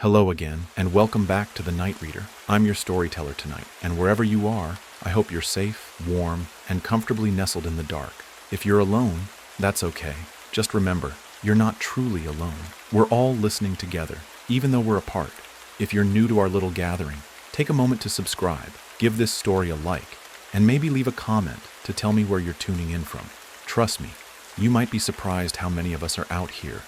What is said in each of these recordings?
Hello again, and welcome back to The Night Reader. I'm your storyteller tonight, and wherever you are, I hope you're safe, warm, and comfortably nestled in the dark. If you're alone, that's okay. Just remember, you're not truly alone. We're all listening together, even though we're apart. If you're new to our little gathering, take a moment to subscribe, give this story a like, and maybe leave a comment to tell me where you're tuning in from. Trust me, you might be surprised how many of us are out here,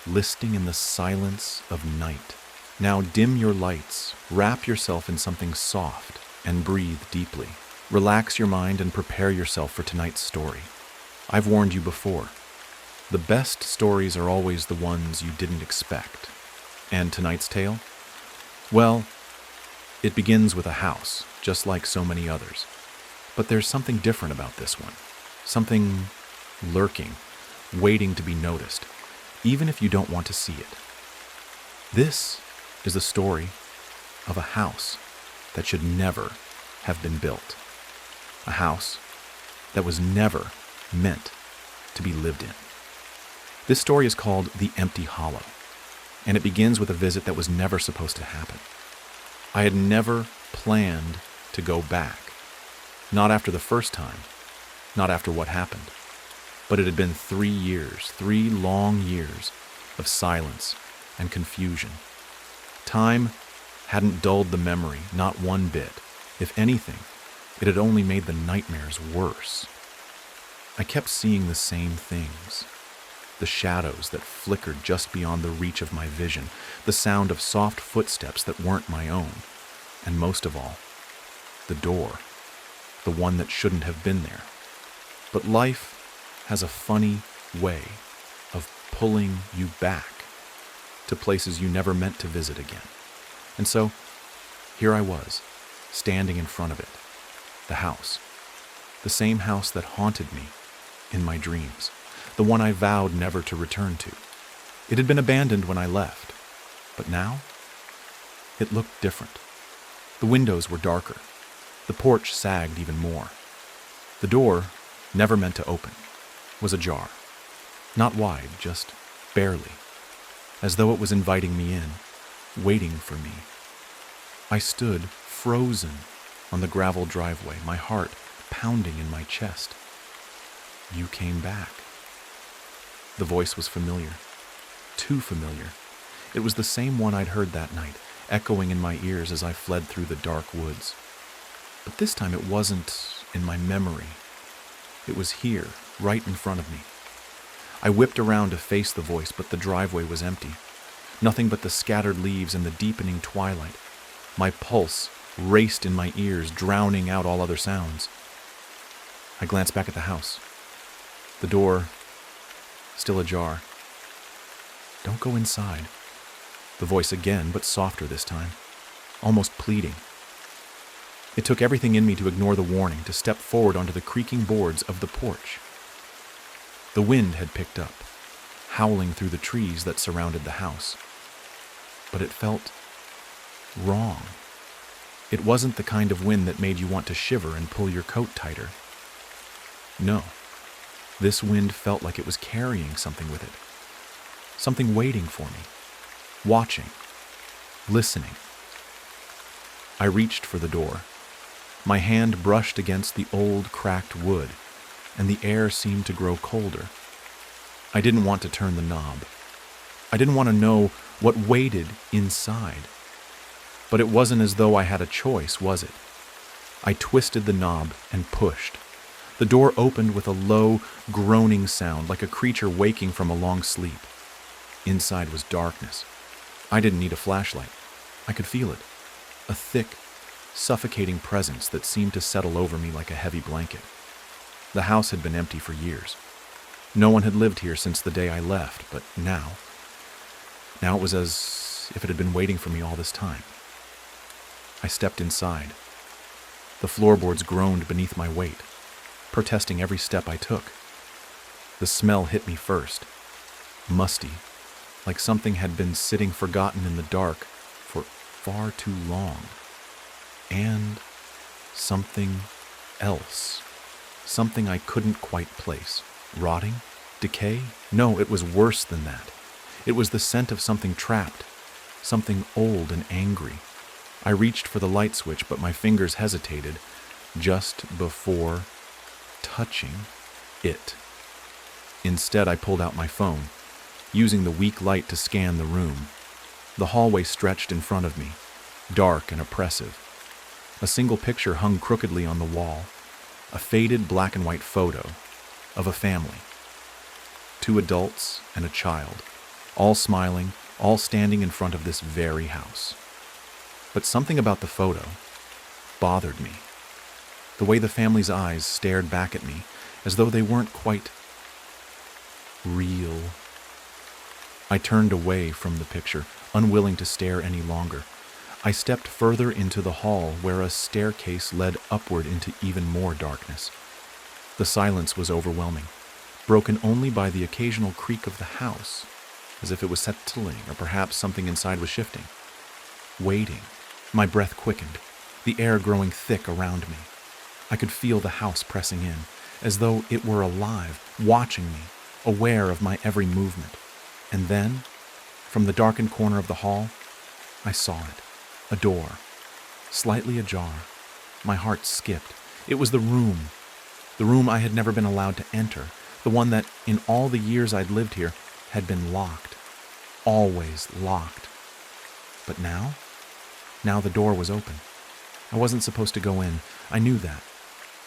listening in the silence of night. Now dim your lights, wrap yourself in something soft, and breathe deeply. Relax your mind and prepare yourself for tonight's story. I've warned you before. The best stories are always the ones you didn't expect. And tonight's tale? Well, it begins with a house, just like so many others. But there's something different about this one. Something lurking, waiting to be noticed, even if you don't want to see it. This is the story of a house that should never have been built. A house that was never meant to be lived in. This story is called The Empty Hollow, and it begins with a visit that was never supposed to happen. I had never planned to go back. Not after the first time, not after what happened. But it had been 3 years, 3 long years of silence and confusion. Time hadn't dulled the memory, not one bit. If anything, it had only made the nightmares worse. I kept seeing the same things. The shadows that flickered just beyond the reach of my vision, the sound of soft footsteps that weren't my own, and most of all, the door, the one that shouldn't have been there. But life has a funny way of pulling you back to places you never meant to visit again. And so, here I was, standing in front of it, the house, the same house that haunted me in my dreams, the one I vowed never to return to. It had been abandoned when I left, but now, it looked different. The windows were darker, the porch sagged even more. The door, never meant to open, was ajar, not wide, just barely, as though it was inviting me in, waiting for me. I stood frozen on the gravel driveway, my heart pounding in my chest. You came back. The voice was familiar, too familiar. It was the same one I'd heard that night, echoing in my ears as I fled through the dark woods. But this time it wasn't in my memory. It was here, right in front of me. I whipped around to face the voice, but the driveway was empty. Nothing but the scattered leaves and the deepening twilight. My pulse raced in my ears, drowning out all other sounds. I glanced back at the house. The door, still ajar. Don't go inside. The voice again, but softer this time, almost pleading. It took everything in me to ignore the warning, to step forward onto the creaking boards of the porch. The wind had picked up, howling through the trees that surrounded the house. But it felt wrong. It wasn't the kind of wind that made you want to shiver and pull your coat tighter. No, this wind felt like it was carrying something with it. Something waiting for me, watching, listening. I reached for the door. My hand brushed against the old, cracked wood, and the air seemed to grow colder. I didn't want to turn the knob. I didn't want to know what waited inside. But it wasn't as though I had a choice, was it? I twisted the knob and pushed. The door opened with a low, groaning sound, like a creature waking from a long sleep. Inside was darkness. I didn't need a flashlight. I could feel it. A thick, suffocating presence that seemed to settle over me like a heavy blanket. The house had been empty for years. No one had lived here since the day I left, but now it was as if it had been waiting for me all this time. I stepped inside. The floorboards groaned beneath my weight, protesting every step I took. The smell hit me first, musty, like something had been sitting forgotten in the dark for far too long. And something else. Something I couldn't quite place. Rotting? Decay? No, it was worse than that. It was the scent of something trapped, something old and angry. I reached for the light switch, but my fingers hesitated just before touching it. Instead, I pulled out my phone, using the weak light to scan the room. The hallway stretched in front of me, dark and oppressive. A single picture hung crookedly on the wall, a faded black and white photo of a family. 2 adults and a child, all smiling, all standing in front of this very house. But something about the photo bothered me. The way the family's eyes stared back at me, as though they weren't quite real. I turned away from the picture, unwilling to stare any longer. I stepped further into the hall, where a staircase led upward into even more darkness. The silence was overwhelming, broken only by the occasional creak of the house, as if it was settling or perhaps something inside was shifting. Waiting. My breath quickened, the air growing thick around me. I could feel the house pressing in, as though it were alive, watching me, aware of my every movement. And then, from the darkened corner of the hall, I saw it. A door, slightly ajar. My heart skipped. It was the room I had never been allowed to enter, the one that, in all the years I'd lived here, had been locked. Always locked. But now the door was open. I wasn't supposed to go in. I knew that.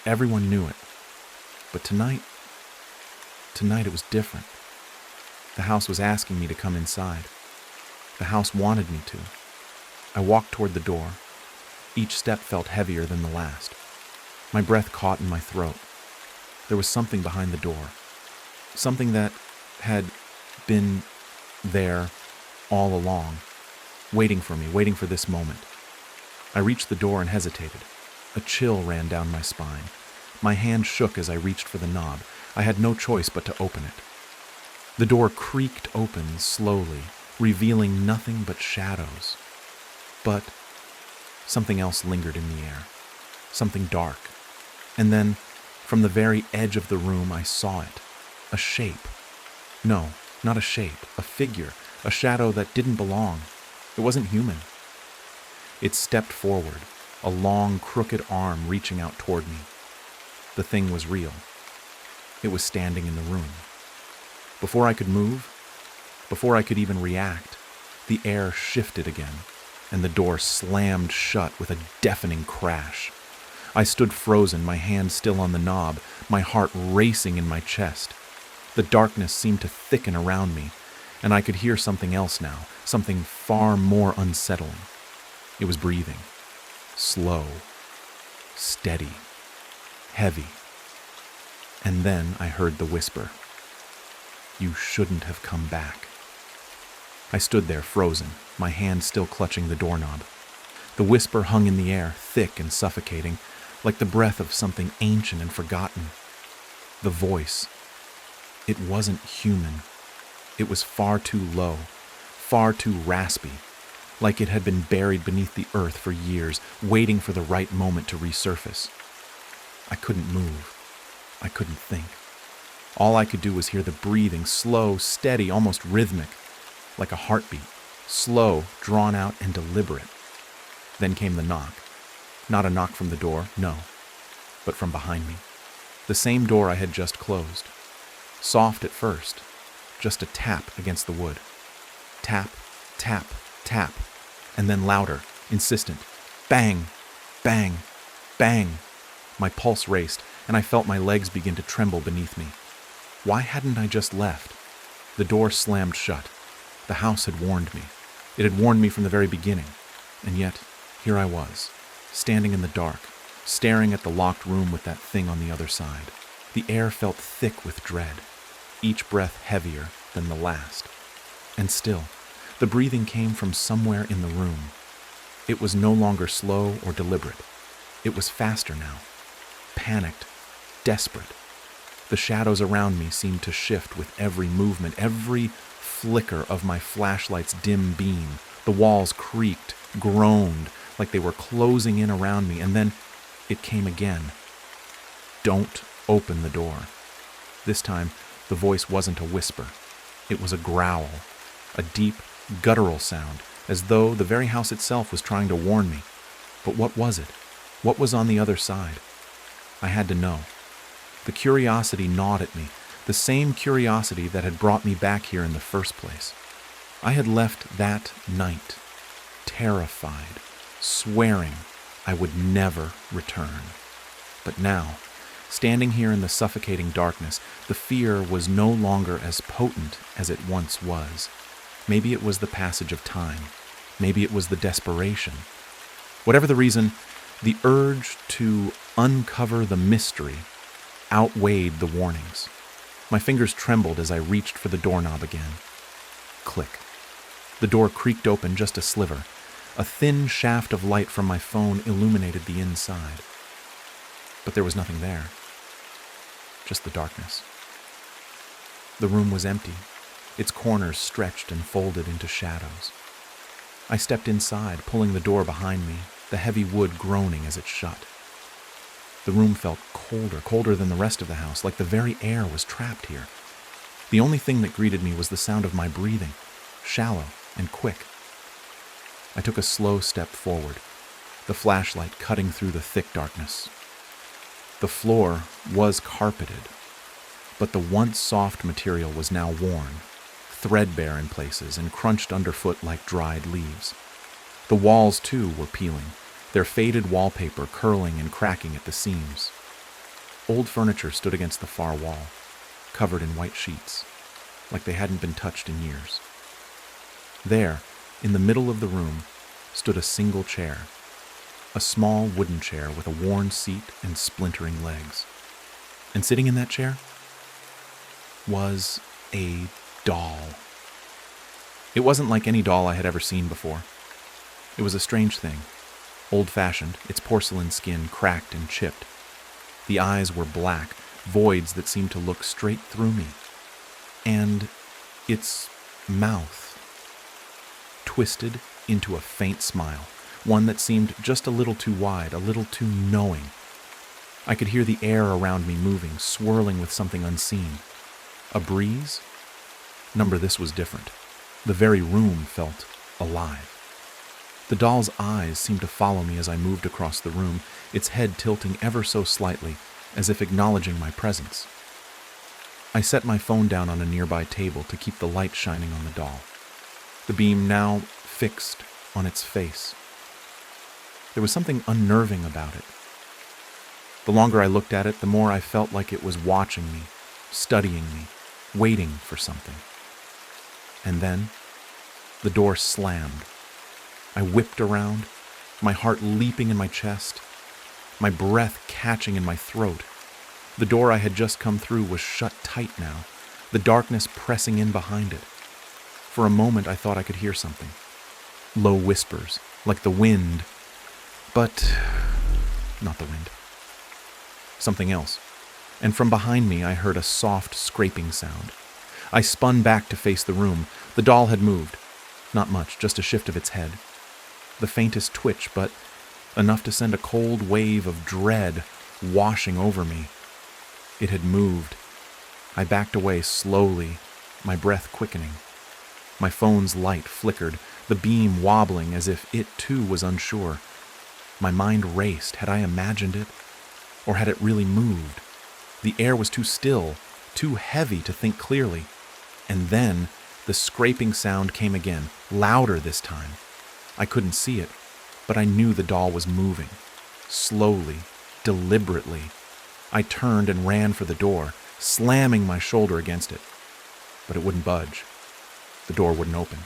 Everyone knew it. But tonight it was different. The house was asking me to come inside. The house wanted me to. I walked toward the door. Each step felt heavier than the last. My breath caught in my throat. There was something behind the door. Something that had been there all along, waiting for me, waiting for this moment. I reached the door and hesitated. A chill ran down my spine. My hand shook as I reached for the knob. I had no choice but to open it. The door creaked open slowly, revealing nothing but shadows. But something else lingered in the air, something dark. And then, from the very edge of the room, I saw it. A shape. No, not a shape, a figure, a shadow that didn't belong. It wasn't human. It stepped forward, a long, crooked arm reaching out toward me. The thing was real. It was standing in the room. Before I could move, before I could even react, the air shifted again, and the door slammed shut with a deafening crash. I stood frozen, my hand still on the knob, my heart racing in my chest. The darkness seemed to thicken around me, and I could hear something else now, something far more unsettling. It was breathing. Slow, steady, heavy. And then I heard the whisper. "You shouldn't have come back." I stood there frozen, my hand still clutching the doorknob. The whisper hung in the air, thick and suffocating, like the breath of something ancient and forgotten. The voice. It wasn't human. It was far too low, far too raspy, like it had been buried beneath the earth for years, waiting for the right moment to resurface. I couldn't move. I couldn't think. All I could do was hear the breathing, slow, steady, almost rhythmic, like a heartbeat, slow, drawn out, and deliberate. Then came the knock. Not a knock from the door, no, but from behind me. The same door I had just closed. Soft at first, just a tap against the wood. Tap, tap, tap, and then louder, insistent. Bang, bang, bang. My pulse raced, and I felt my legs begin to tremble beneath me. Why hadn't I just left? The door slammed shut. The house had warned me. It had warned me from the very beginning. And yet, here I was, standing in the dark, staring at the locked room with that thing on the other side. The air felt thick with dread, each breath heavier than the last. And still, the breathing came from somewhere in the room. It was no longer slow or deliberate. It was faster now, panicked, desperate. The shadows around me seemed to shift with every movement, every flicker of my flashlight's dim beam. The walls creaked, groaned, like they were closing in around me, and then it came again. "Don't open the door." This time, the voice wasn't a whisper. It was a growl, a deep, guttural sound, as though the very house itself was trying to warn me. But what was it? What was on the other side? I had to know. The curiosity gnawed at me, the same curiosity that had brought me back here in the first place. I had left that night, terrified, swearing I would never return. But now, standing here in the suffocating darkness, the fear was no longer as potent as it once was. Maybe it was the passage of time. Maybe it was the desperation. Whatever the reason, the urge to uncover the mystery outweighed the warnings. My fingers trembled as I reached for the doorknob again. Click. The door creaked open just a sliver. A thin shaft of light from my phone illuminated the inside. But there was nothing there. Just the darkness. The room was empty, its corners stretched and folded into shadows. I stepped inside, pulling the door behind me, the heavy wood groaning as it shut. The room felt colder than the rest of the house, like the very air was trapped here. The only thing that greeted me was the sound of my breathing, shallow and quick. I took a slow step forward, the flashlight cutting through the thick darkness. The floor was carpeted, but the once soft material was now worn, threadbare in places and crunched underfoot like dried leaves. The walls, too, were peeling, their faded wallpaper curling and cracking at the seams. Old furniture stood against the far wall, covered in white sheets, like they hadn't been touched in years. There, in the middle of the room, stood a single chair, a small wooden chair with a worn seat and splintering legs. And sitting in that chair was a doll. It wasn't like any doll I had ever seen before. It was a strange thing, old-fashioned, its porcelain skin cracked and chipped. The eyes were black, voids that seemed to look straight through me. And its mouth twisted into a faint smile, one that seemed just a little too wide, a little too knowing. I could hear the air around me moving, swirling with something unseen. A breeze? Number, this was different. The very room felt alive. The doll's eyes seemed to follow me as I moved across the room, its head tilting ever so slightly, as if acknowledging my presence. I set my phone down on a nearby table to keep the light shining on the doll, the beam now fixed on its face. There was something unnerving about it. The longer I looked at it, the more I felt like it was watching me, studying me, waiting for something. And then, the door slammed. I whipped around, my heart leaping in my chest, my breath catching in my throat. The door I had just come through was shut tight now, the darkness pressing in behind it. For a moment I thought I could hear something. Low whispers, like the wind, but not the wind. Something else. And from behind me I heard a soft scraping sound. I spun back to face the room. The doll had moved. Not much, just a shift of its head. The faintest twitch, but enough to send a cold wave of dread washing over me. It had moved. I backed away slowly, my breath quickening. My phone's light flickered, the beam wobbling as if it too was unsure. My mind raced. Had I imagined it? Or had it really moved? The air was too still, too heavy to think clearly. And then the scraping sound came again, louder this time. I couldn't see it, but I knew the doll was moving. Slowly, deliberately. I turned and ran for the door, slamming my shoulder against it. But it wouldn't budge. The door wouldn't open.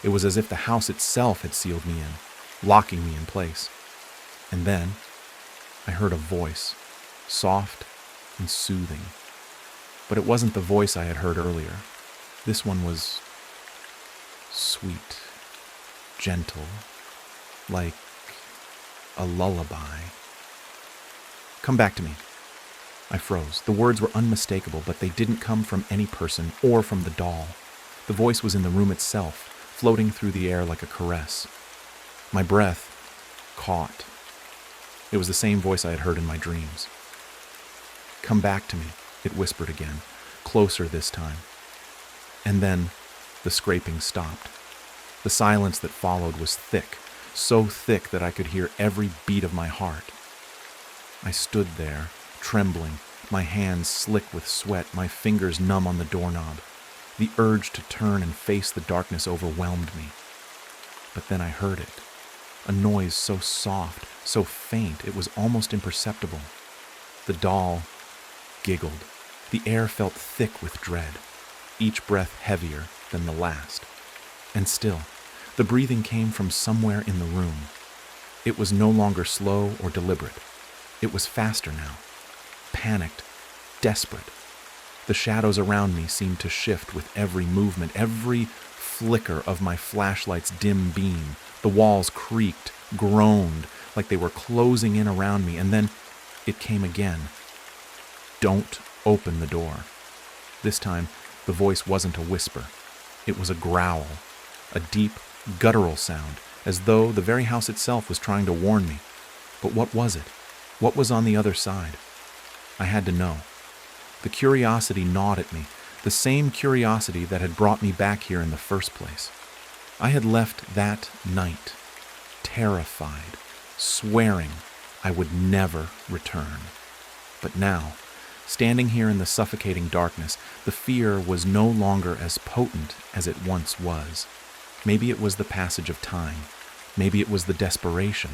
It was as if the house itself had sealed me in, locking me in place. And then I heard a voice, soft and soothing. But it wasn't the voice I had heard earlier. This one was sweet, gentle, like a lullaby. Come back to me. I froze. The words were unmistakable, but they didn't come from any person or from the doll. The voice was in the room itself, floating through the air like a caress. My breath caught. It was the same voice I had heard in my dreams. Come back to me, it whispered again, closer this time. And then the scraping stopped. The silence that followed was thick, so thick that I could hear every beat of my heart. I stood there, trembling, my hands slick with sweat, my fingers numb on the doorknob. The urge to turn and face the darkness overwhelmed me. But then I heard it. A noise so soft, so faint, it was almost imperceptible. The doll giggled. The air felt thick with dread, each breath heavier than the last. And still, the breathing came from somewhere in the room. It was no longer slow or deliberate. It was faster now, panicked, desperate. The shadows around me seemed to shift with every movement, every flicker of my flashlight's dim beam. The walls creaked, groaned, like they were closing in around me, and then it came again. Don't open the door. This time, the voice wasn't a whisper. It was a growl, a deep, guttural sound, as though the very house itself was trying to warn me. But what was it? What was on the other side? I had to know. The curiosity gnawed at me, the same curiosity that had brought me back here in the first place. I had left that night, terrified, swearing I would never return. But now, standing here in the suffocating darkness, the fear was no longer as potent as it once was. Maybe it was the passage of time. Maybe it was the desperation.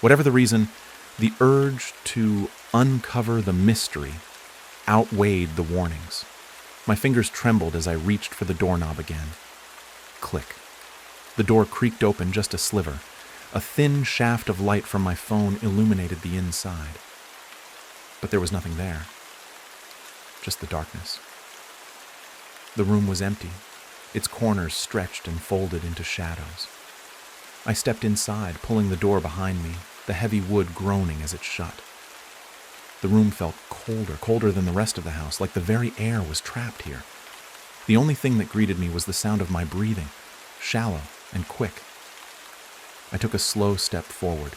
Whatever the reason, the urge to uncover the mystery outweighed the warnings. My fingers trembled as I reached for the doorknob again. Click. The door creaked open just a sliver. A thin shaft of light from my phone illuminated the inside. But there was nothing there. Just the darkness. The room was empty, its corners stretched and folded into shadows. I stepped inside, pulling the door behind me, the heavy wood groaning as it shut. The room felt colder than the rest of the house, like the very air was trapped here. The only thing that greeted me was the sound of my breathing, shallow and quick. I took a slow step forward,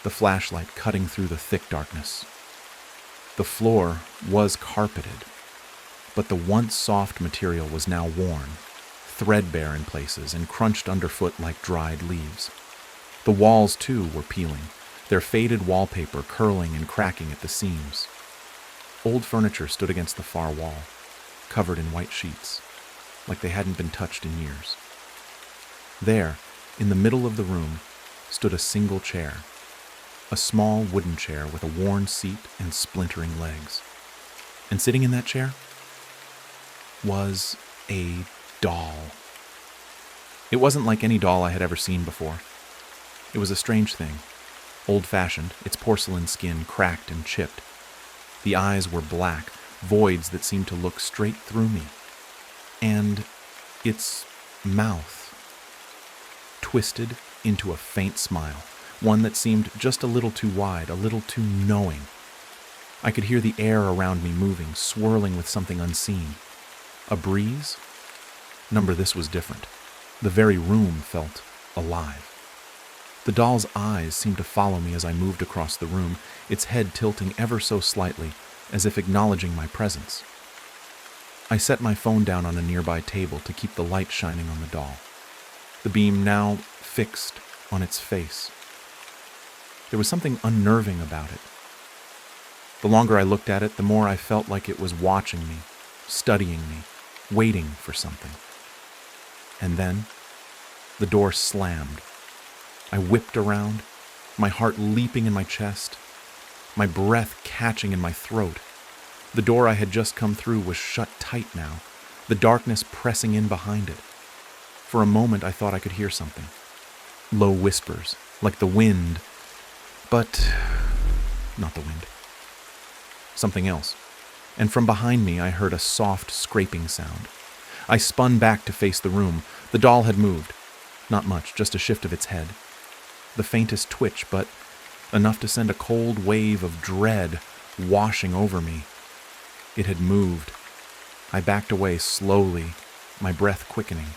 the flashlight cutting through the thick darkness. The floor was carpeted, but the once soft material was now worn, threadbare in places and crunched underfoot like dried leaves. The walls, too, were peeling, their faded wallpaper curling and cracking at the seams. Old furniture stood against the far wall, covered in white sheets, like they hadn't been touched in years. There, in the middle of the room, stood a single chair, a small wooden chair with a worn seat and splintering legs. And sitting in that chair was a doll. It wasn't like any doll I had ever seen before. It was a strange thing, old-fashioned, its porcelain skin cracked and chipped. The eyes were black, voids that seemed to look straight through me. And its mouth twisted into a faint smile, one that seemed just a little too wide, a little too knowing. I could hear the air around me moving, swirling with something unseen. A breeze? Number, this was different. The very room felt alive. The doll's eyes seemed to follow me as I moved across the room, its head tilting ever so slightly, as if acknowledging my presence. I set my phone down on a nearby table to keep the light shining on the doll, the beam now fixed on its face. There was something unnerving about it. The longer I looked at it, the more I felt like it was watching me, studying me, waiting for something. And then, the door slammed. I whipped around, my heart leaping in my chest, my breath catching in my throat. The door I had just come through was shut tight now, the darkness pressing in behind it. For a moment I thought I could hear something. Low whispers, like the wind, but not the wind. Something else. And from behind me I heard a soft scraping sound. I spun back to face the room. The doll had moved. Not much, just a shift of its head. The faintest twitch, but enough to send a cold wave of dread washing over me. It had moved. I backed away slowly, my breath quickening.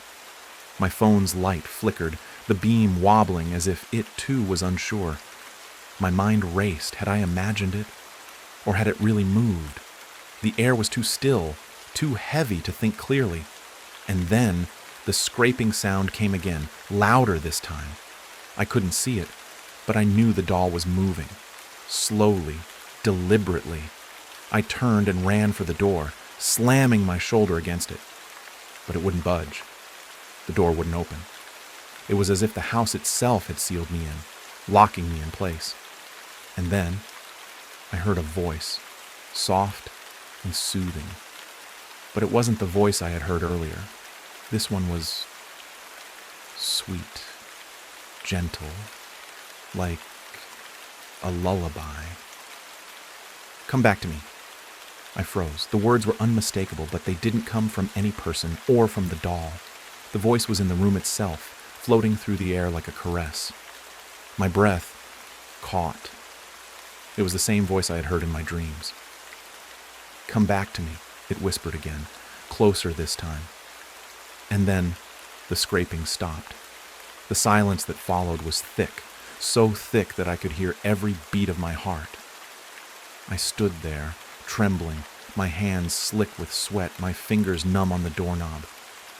My phone's light flickered, the beam wobbling as if it too was unsure. My mind raced. Had I imagined it? Or had it really moved? The air was too still, too heavy to think clearly. And then The scraping sound came again, louder this time. I couldn't see it, but I knew the doll was moving. Slowly, deliberately. I turned and ran for the door, slamming my shoulder against it. But it wouldn't budge. The door wouldn't open. It was as if the house itself had sealed me in, locking me in place. And then I heard a voice, soft and soothing. But it wasn't the voice I had heard earlier. This one was sweet, gentle, like a lullaby. "Come back to me." I froze. The words were unmistakable, but they didn't come from any person or from the doll. The voice was in the room itself, floating through the air like a caress. My breath caught. It was the same voice I had heard in my dreams. "Come back to me," it whispered again, closer this time. And then the scraping stopped. The silence that followed was thick, so thick that I could hear every beat of my heart. I stood there, trembling, my hands slick with sweat, my fingers numb on the doorknob.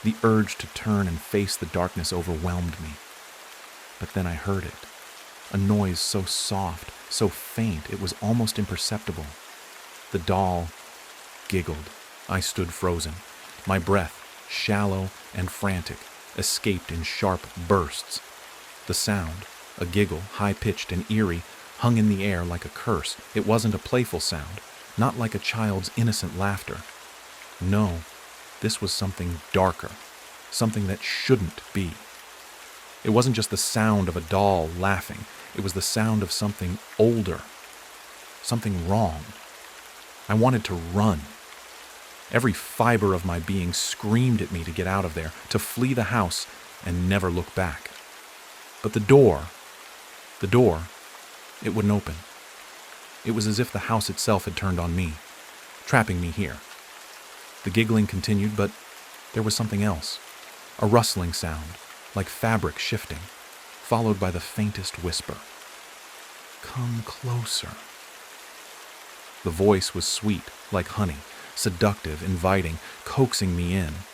The urge to turn and face the darkness overwhelmed me. But then I heard it. A noise so soft, so faint, it was almost imperceptible. The doll giggled. I stood frozen. My breath, shallow and frantic, escaped in sharp bursts. The sound, a giggle, high-pitched and eerie, hung in the air like a curse. It wasn't a playful sound, not like a child's innocent laughter. No, this was something darker, something that shouldn't be. It wasn't just the sound of a doll laughing. It was the sound of something older, something wrong. I wanted to run. Every fiber of my being screamed at me to get out of there, to flee the house and never look back. But the door, it wouldn't open. It was as if the house itself had turned on me, trapping me here. The giggling continued, but there was something else. A rustling sound, like fabric shifting, followed by the faintest whisper. "Come closer." The voice was sweet, like honey, seductive, inviting, coaxing me in.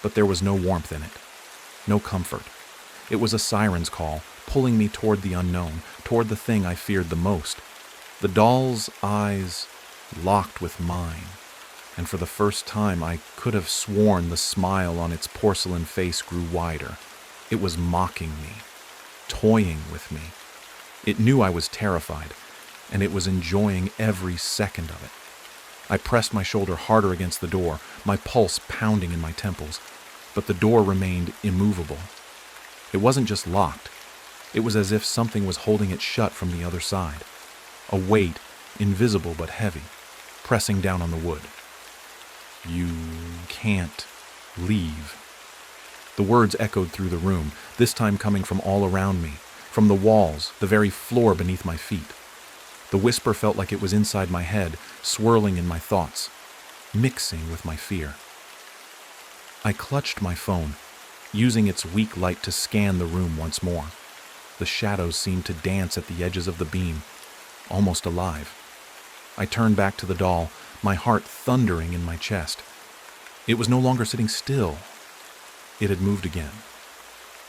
But there was no warmth in it, no comfort. It was a siren's call, pulling me toward the unknown, toward the thing I feared the most. The doll's eyes locked with mine, and for the first time I could have sworn the smile on its porcelain face grew wider. It was mocking me, toying with me. It knew I was terrified, and it was enjoying every second of it. I pressed my shoulder harder against the door, my pulse pounding in my temples, but the door remained immovable. It wasn't just locked. It was as if something was holding it shut from the other side. A weight, invisible but heavy, pressing down on the wood. "You can't leave." The words echoed through the room, this time coming from all around me, from the walls, the very floor beneath my feet. The whisper felt like it was inside my head, swirling in my thoughts, mixing with my fear. I clutched my phone, using its weak light to scan the room once more. The shadows seemed to dance at the edges of the beam, almost alive. I turned back to the doll, my heart thundering in my chest. It was no longer sitting still. It had moved again.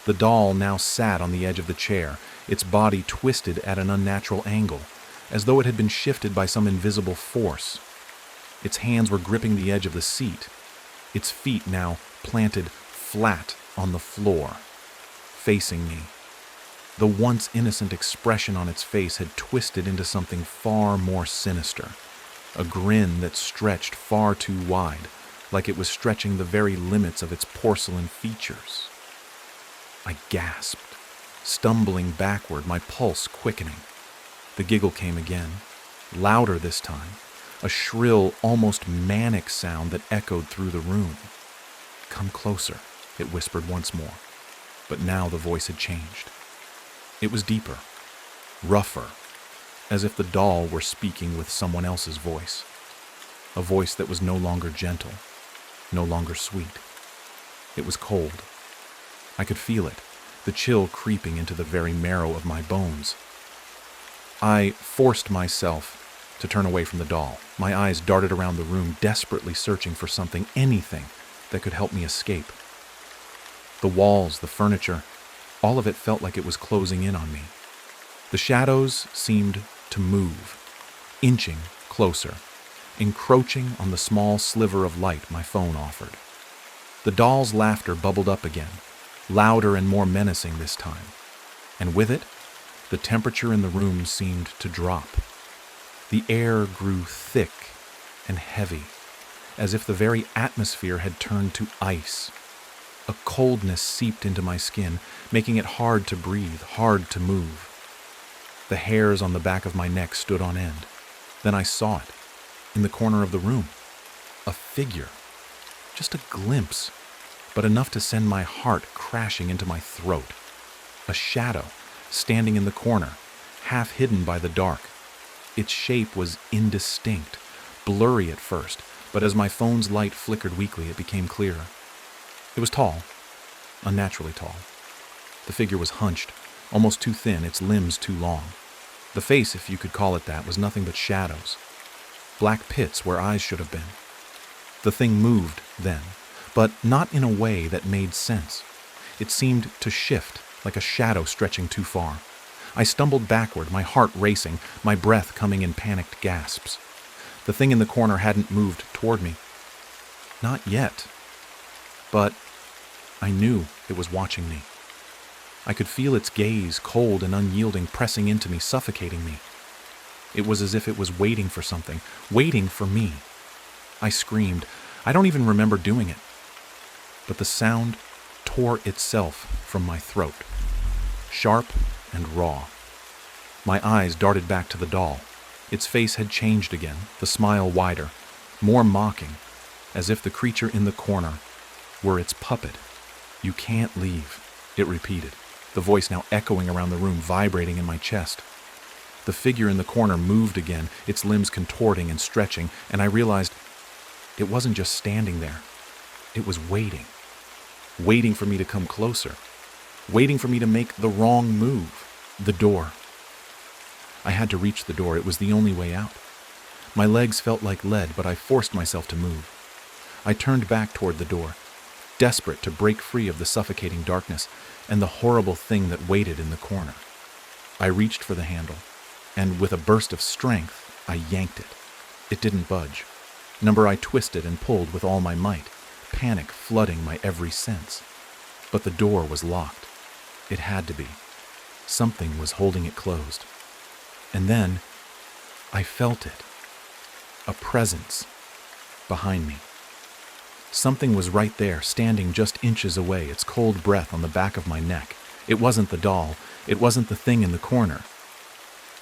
The doll now sat on the edge of the chair, its body twisted at an unnatural angle, as though it had been shifted by some invisible force. Its hands were gripping the edge of the seat, its feet now planted flat on the floor, facing me. The once innocent expression on its face had twisted into something far more sinister, a grin that stretched far too wide, like it was stretching the very limits of its porcelain features. I gasped, stumbling backward, my pulse quickening. The giggle came again, louder this time, a shrill, almost manic sound that echoed through the room. "Come closer," it whispered once more, but now the voice had changed. It was deeper, rougher, as if the doll were speaking with someone else's voice, a voice that was no longer gentle, no longer sweet. It was cold. I could feel it, the chill creeping into the very marrow of my bones. I forced myself to turn away from the doll. My eyes darted around the room, desperately searching for something, anything, that could help me escape. The walls, the furniture, all of it felt like it was closing in on me. The shadows seemed to move, inching closer, encroaching on the small sliver of light my phone offered. The doll's laughter bubbled up again, louder and more menacing this time. And with it, the temperature in the room seemed to drop. The air grew thick and heavy, as if the very atmosphere had turned to ice. A coldness seeped into my skin, making it hard to breathe, hard to move. The hairs on the back of my neck stood on end. Then I saw it, in the corner of the room. A figure. Just a glimpse, but enough to send my heart crashing into my throat. A shadow, standing in the corner, half hidden by the dark. Its shape was indistinct, blurry at first, but as my phone's light flickered weakly, it became clearer. It was tall, unnaturally tall. The figure was hunched, almost too thin, its limbs too long. The face, if you could call it that, was nothing but shadows. Black pits where eyes should have been. The thing moved then, but not in a way that made sense. It seemed to shift, like a shadow stretching too far. I stumbled backward, my heart racing, my breath coming in panicked gasps. The thing in the corner hadn't moved toward me. Not yet. But I knew it was watching me. I could feel its gaze, cold and unyielding, pressing into me, suffocating me. It was as if it was waiting for something, waiting for me. I screamed. I don't even remember doing it. But the sound tore itself from my throat, sharp and raw. My eyes darted back to the doll. Its face had changed again, the smile wider, more mocking, as if the creature in the corner were its puppet. "You can't leave," it repeated, the voice now echoing around the room, vibrating in my chest. The figure in the corner moved again, its limbs contorting and stretching, and I realized it wasn't just standing there. It was waiting. Waiting for me to come closer. Waiting for me to make the wrong move. The door. I had to reach the door. It was the only way out. My legs felt like lead, but I forced myself to move. I turned back toward the door, desperate to break free of the suffocating darkness and the horrible thing that waited in the corner. I reached for the handle, and with a burst of strength, I yanked it. It didn't budge. I twisted and pulled with all my might, panic flooding my every sense. But the door was locked. It had to be. Something was holding it closed. And then I felt it. A presence behind me. Something was right there, standing just inches away, its cold breath on the back of my neck. It wasn't the doll. It wasn't the thing in the corner.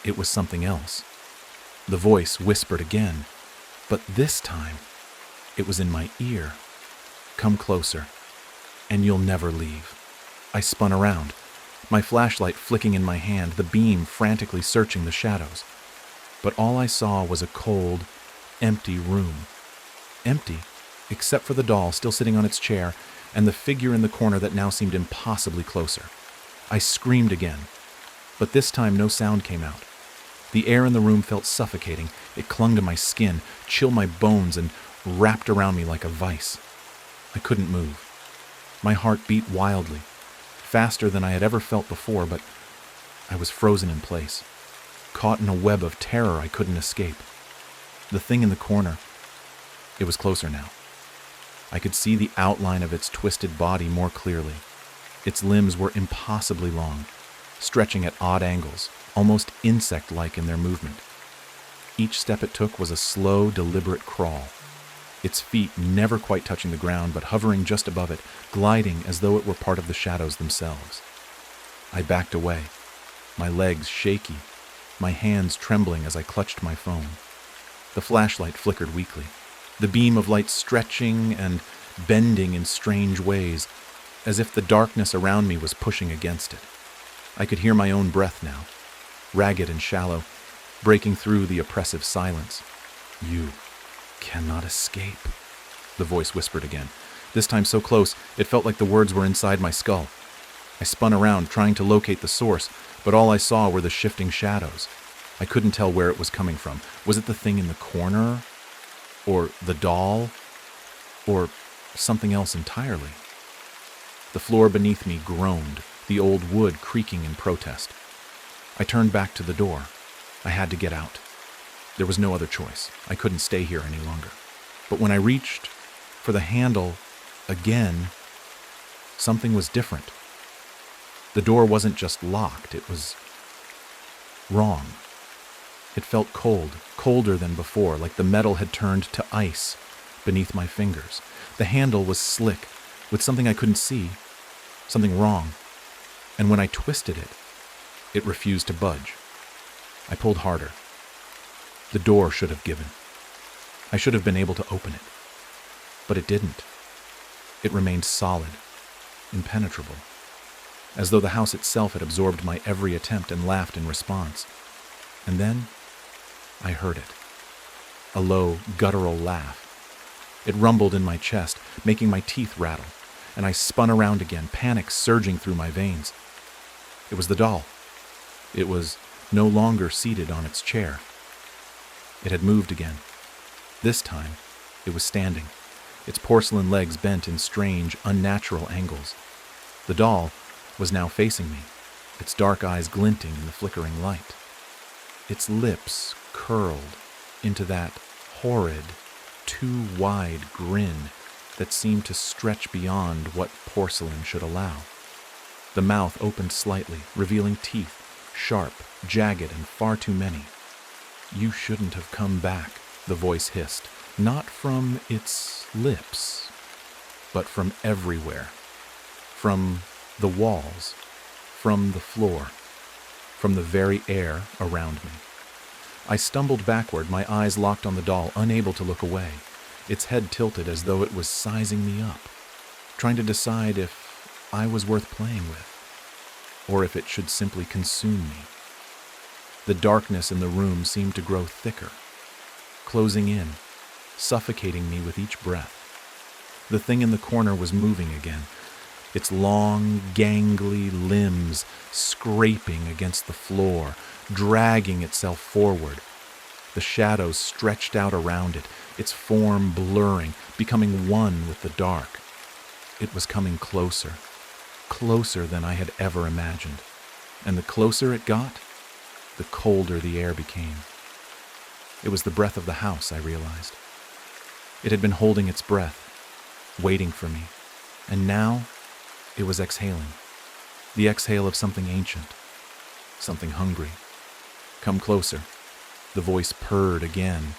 It was something else. The voice whispered again, but this time it was in my ear. "Come closer, and you'll never leave." I spun around, my flashlight flicking in my hand, the beam frantically searching the shadows. But all I saw was a cold, empty room. Empty, except for the doll still sitting on its chair and the figure in the corner that now seemed impossibly closer. I screamed again, but this time no sound came out. The air in the room felt suffocating. It clung to my skin, chilled my bones, and wrapped around me like a vice. I couldn't move. My heart beat wildly, faster than I had ever felt before, but I was frozen in place, caught in a web of terror I couldn't escape. The thing in the corner, it was closer now. I could see the outline of its twisted body more clearly. Its limbs were impossibly long, stretching at odd angles, almost insect-like in their movement. Each step it took was a slow, deliberate crawl, its feet never quite touching the ground, but hovering just above it, gliding as though it were part of the shadows themselves. I backed away, my legs shaky, my hands trembling as I clutched my phone. The flashlight flickered weakly, the beam of light stretching and bending in strange ways, as if the darkness around me was pushing against it. I could hear my own breath now, ragged and shallow, breaking through the oppressive silence. "You cannot escape," the voice whispered again, this time so close it felt like the words were inside my skull. I spun around, trying to locate the source, but all I saw were the shifting shadows. I couldn't tell where it was coming from. Was it the thing in the corner? Or the doll? Or something else entirely? The floor beneath me groaned, the old wood creaking in protest. I turned back to the door. I had to get out. There was no other choice. I couldn't stay here any longer. But when I reached for the handle again, something was different. The door wasn't just locked, it was wrong. It felt cold, colder than before, like the metal had turned to ice beneath my fingers. The handle was slick, with something I couldn't see, something wrong. And when I twisted it, it refused to budge. I pulled harder. The door should have given. I should have been able to open it. But it didn't. It remained solid, impenetrable, as though the house itself had absorbed my every attempt and laughed in response. And then I heard it. A low, guttural laugh. It rumbled in my chest, making my teeth rattle, and I spun around again, panic surging through my veins. It was the doll. It was no longer seated on its chair. It had moved again. This time, it was standing, its porcelain legs bent in strange, unnatural angles. The doll was now facing me, its dark eyes glinting in the flickering light. Its lips curled into that horrid, too wide grin that seemed to stretch beyond what porcelain should allow. The mouth opened slightly, revealing teeth, sharp, jagged, and far too many. "You shouldn't have come back," the voice hissed, not from its lips, but from everywhere. From the walls, from the floor, from the very air around me. I stumbled backward, my eyes locked on the doll, unable to look away, its head tilted as though it was sizing me up, trying to decide if I was worth playing with, or if it should simply consume me. The darkness in the room seemed to grow thicker, closing in, suffocating me with each breath. The thing in the corner was moving again, its long, gangly limbs scraping against the floor, dragging itself forward. The shadows stretched out around it, its form blurring, becoming one with the dark. It was coming closer, closer than I had ever imagined. And the closer it got, the colder the air became. It was the breath of the house, I realized. It had been holding its breath, waiting for me, and now it was exhaling. The exhale of something ancient, something hungry. "Come closer." The voice purred again,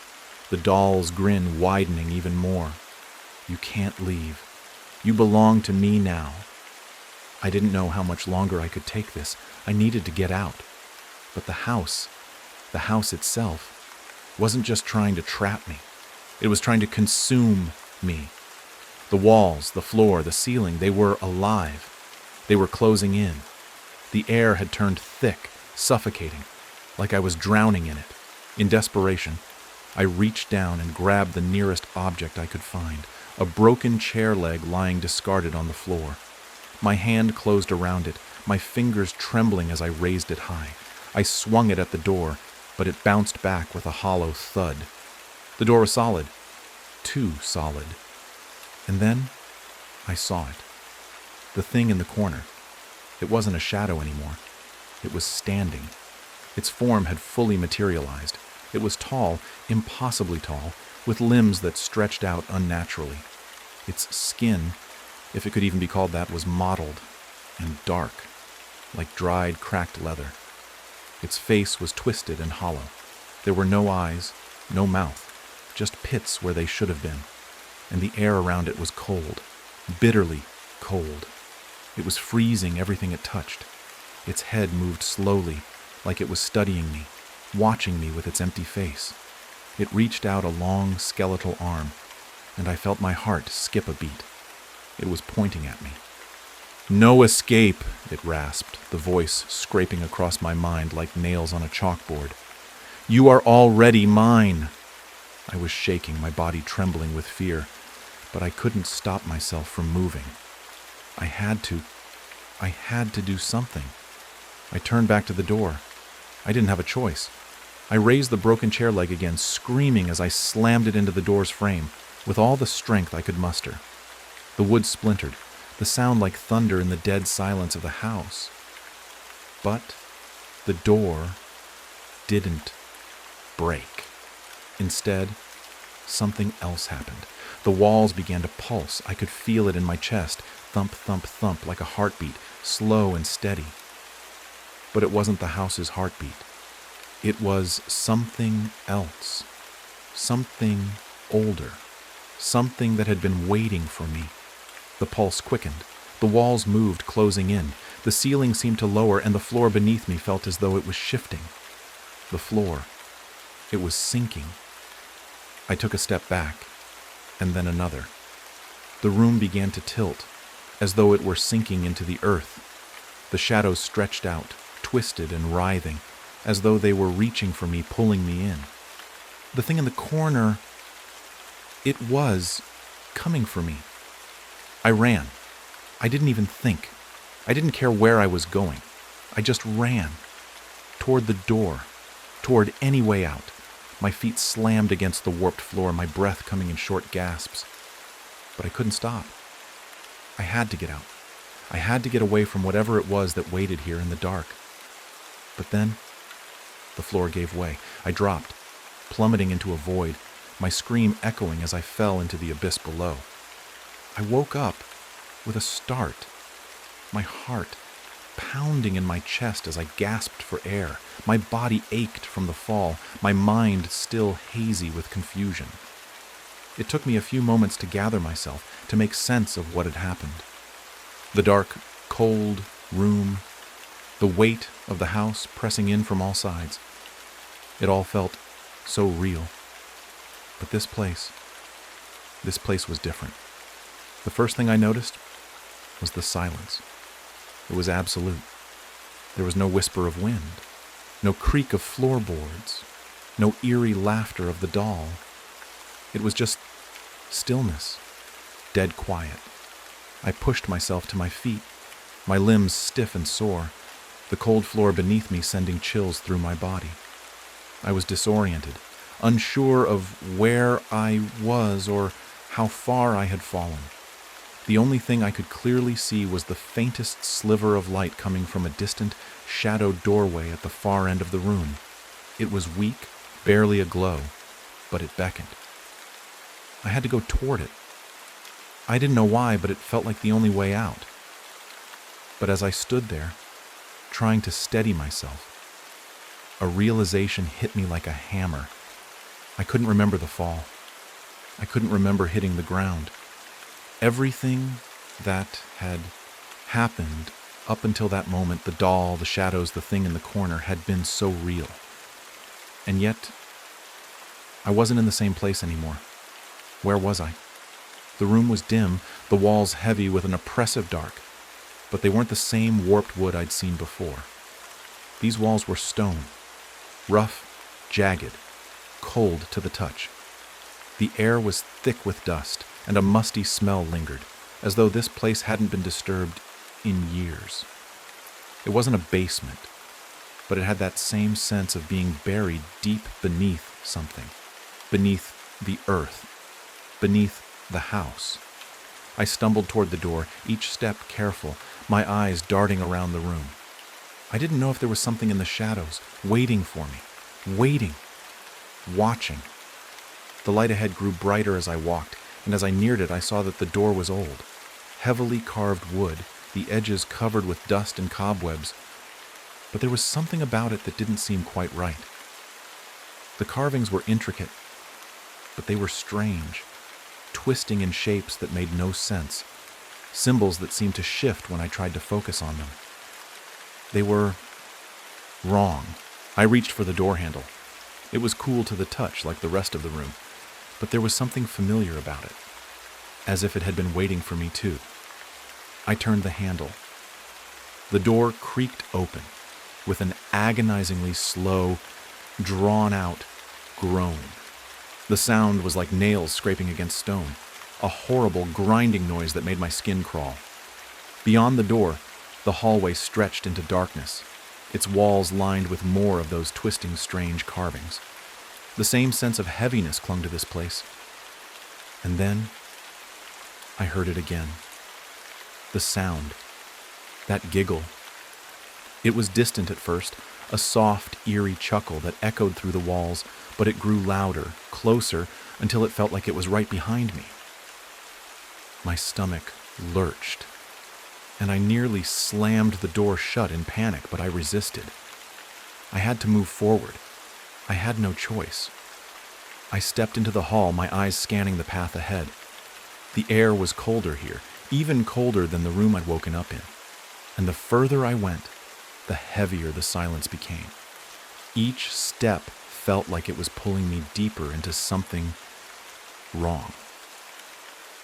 the doll's grin widening even more. "You can't leave. You belong to me now." I didn't know how much longer I could take this. I needed to get out. But the house itself, wasn't just trying to trap me. It was trying to consume me. The walls, the floor, the ceiling, they were alive. They were closing in. The air had turned thick, suffocating, like I was drowning in it. In desperation, I reached down and grabbed the nearest object I could find, a broken chair leg lying discarded on the floor. My hand closed around it, my fingers trembling as I raised it high. I swung it at the door, but it bounced back with a hollow thud. The door was solid. Too solid. And then I saw it. The thing in the corner. It wasn't a shadow anymore. It was standing. Its form had fully materialized. It was tall, impossibly tall, with limbs that stretched out unnaturally. Its skin, if it could even be called that, was mottled and dark, like dried, cracked leather. Its face was twisted and hollow. There were no eyes, no mouth, just pits where they should have been. And the air around it was cold, bitterly cold. It was freezing everything it touched. Its head moved slowly, like it was studying me, watching me with its empty face. It reached out a long skeletal arm, and I felt my heart skip a beat. It was pointing at me. "No escape," it rasped, the voice scraping across my mind like nails on a chalkboard. "You are already mine." I was shaking, my body trembling with fear, but I couldn't stop myself from moving. I had to do something. I turned back to the door. I didn't have a choice. I raised the broken chair leg again, screaming as I slammed it into the door's frame with all the strength I could muster. The wood splintered, the sound like thunder in the dead silence of the house. But the door didn't break. Instead, something else happened. The walls began to pulse. I could feel it in my chest. Thump, thump, thump, like a heartbeat, slow and steady. But it wasn't the house's heartbeat. It was something else. Something older. Something that had been waiting for me. The pulse quickened. The walls moved, closing in. The ceiling seemed to lower, and the floor beneath me felt as though it was shifting. The floor. It was sinking. I took a step back, and then another. The room began to tilt, as though it were sinking into the earth. The shadows stretched out, twisted and writhing, as though they were reaching for me, pulling me in. The thing in the corner, it was coming for me. I ran. I didn't even think. I didn't care where I was going. I just ran. Toward the door. Toward any way out. My feet slammed against the warped floor, my breath coming in short gasps. But I couldn't stop. I had to get out. I had to get away from whatever it was that waited here in the dark. But then, the floor gave way. I dropped, plummeting into a void, my scream echoing as I fell into the abyss below. I woke up with a start, my heart pounding in my chest as I gasped for air. My body ached from the fall, my mind still hazy with confusion. It took me a few moments to gather myself, to make sense of what had happened. The dark, cold room, the weight of the house pressing in from all sides. It all felt so real. But this place was different. The first thing I noticed was the silence. It was absolute. There was no whisper of wind, no creak of floorboards, no eerie laughter of the doll. It was just stillness, dead quiet. I pushed myself to my feet, my limbs stiff and sore, the cold floor beneath me sending chills through my body. I was disoriented, unsure of where I was or how far I had fallen. The only thing I could clearly see was the faintest sliver of light coming from a distant, shadowed doorway at the far end of the room. It was weak, barely aglow, but it beckoned. I had to go toward it. I didn't know why, but it felt like the only way out. But as I stood there, trying to steady myself, a realization hit me like a hammer. I couldn't remember the fall. I couldn't remember hitting the ground. Everything that had happened up until that moment, the doll, the shadows, the thing in the corner, had been so real. And yet, I wasn't in the same place anymore. Where was I? The room was dim, the walls heavy with an oppressive dark, but they weren't the same warped wood I'd seen before. These walls were stone, rough, jagged, cold to the touch. The air was thick with dust, and a musty smell lingered, as though this place hadn't been disturbed in years. It wasn't a basement, but it had that same sense of being buried deep beneath something, beneath the earth, beneath the house. I stumbled toward the door, each step careful, my eyes darting around the room. I didn't know if there was something in the shadows, waiting for me, waiting, watching. The light ahead grew brighter as I walked, and as I neared it, I saw that the door was old. Heavily carved wood, the edges covered with dust and cobwebs, but there was something about it that didn't seem quite right. The carvings were intricate, but they were strange, twisting in shapes that made no sense, symbols that seemed to shift when I tried to focus on them. They were wrong. I reached for the door handle. It was cool to the touch, like the rest of the room, but there was something familiar about it, as if it had been waiting for me too. I turned the handle. The door creaked open with an agonizingly slow, drawn-out groan. The sound was like nails scraping against stone, a horrible grinding noise that made my skin crawl. Beyond the door, the hallway stretched into darkness, its walls lined with more of those twisting, strange carvings. The same sense of heaviness clung to this place. And then I heard it again. the sound, that giggle. It was distant at first, a soft, eerie chuckle that echoed through the walls, but it grew louder, closer, until it felt like it was right behind me. My stomach lurched, and I nearly slammed the door shut in panic, but I resisted. I had to move forward. I had no choice. I stepped into the hall, my eyes scanning the path ahead. The air was colder here, even colder than the room I'd woken up in. And the further I went, the heavier the silence became. Each step felt like it was pulling me deeper into something wrong.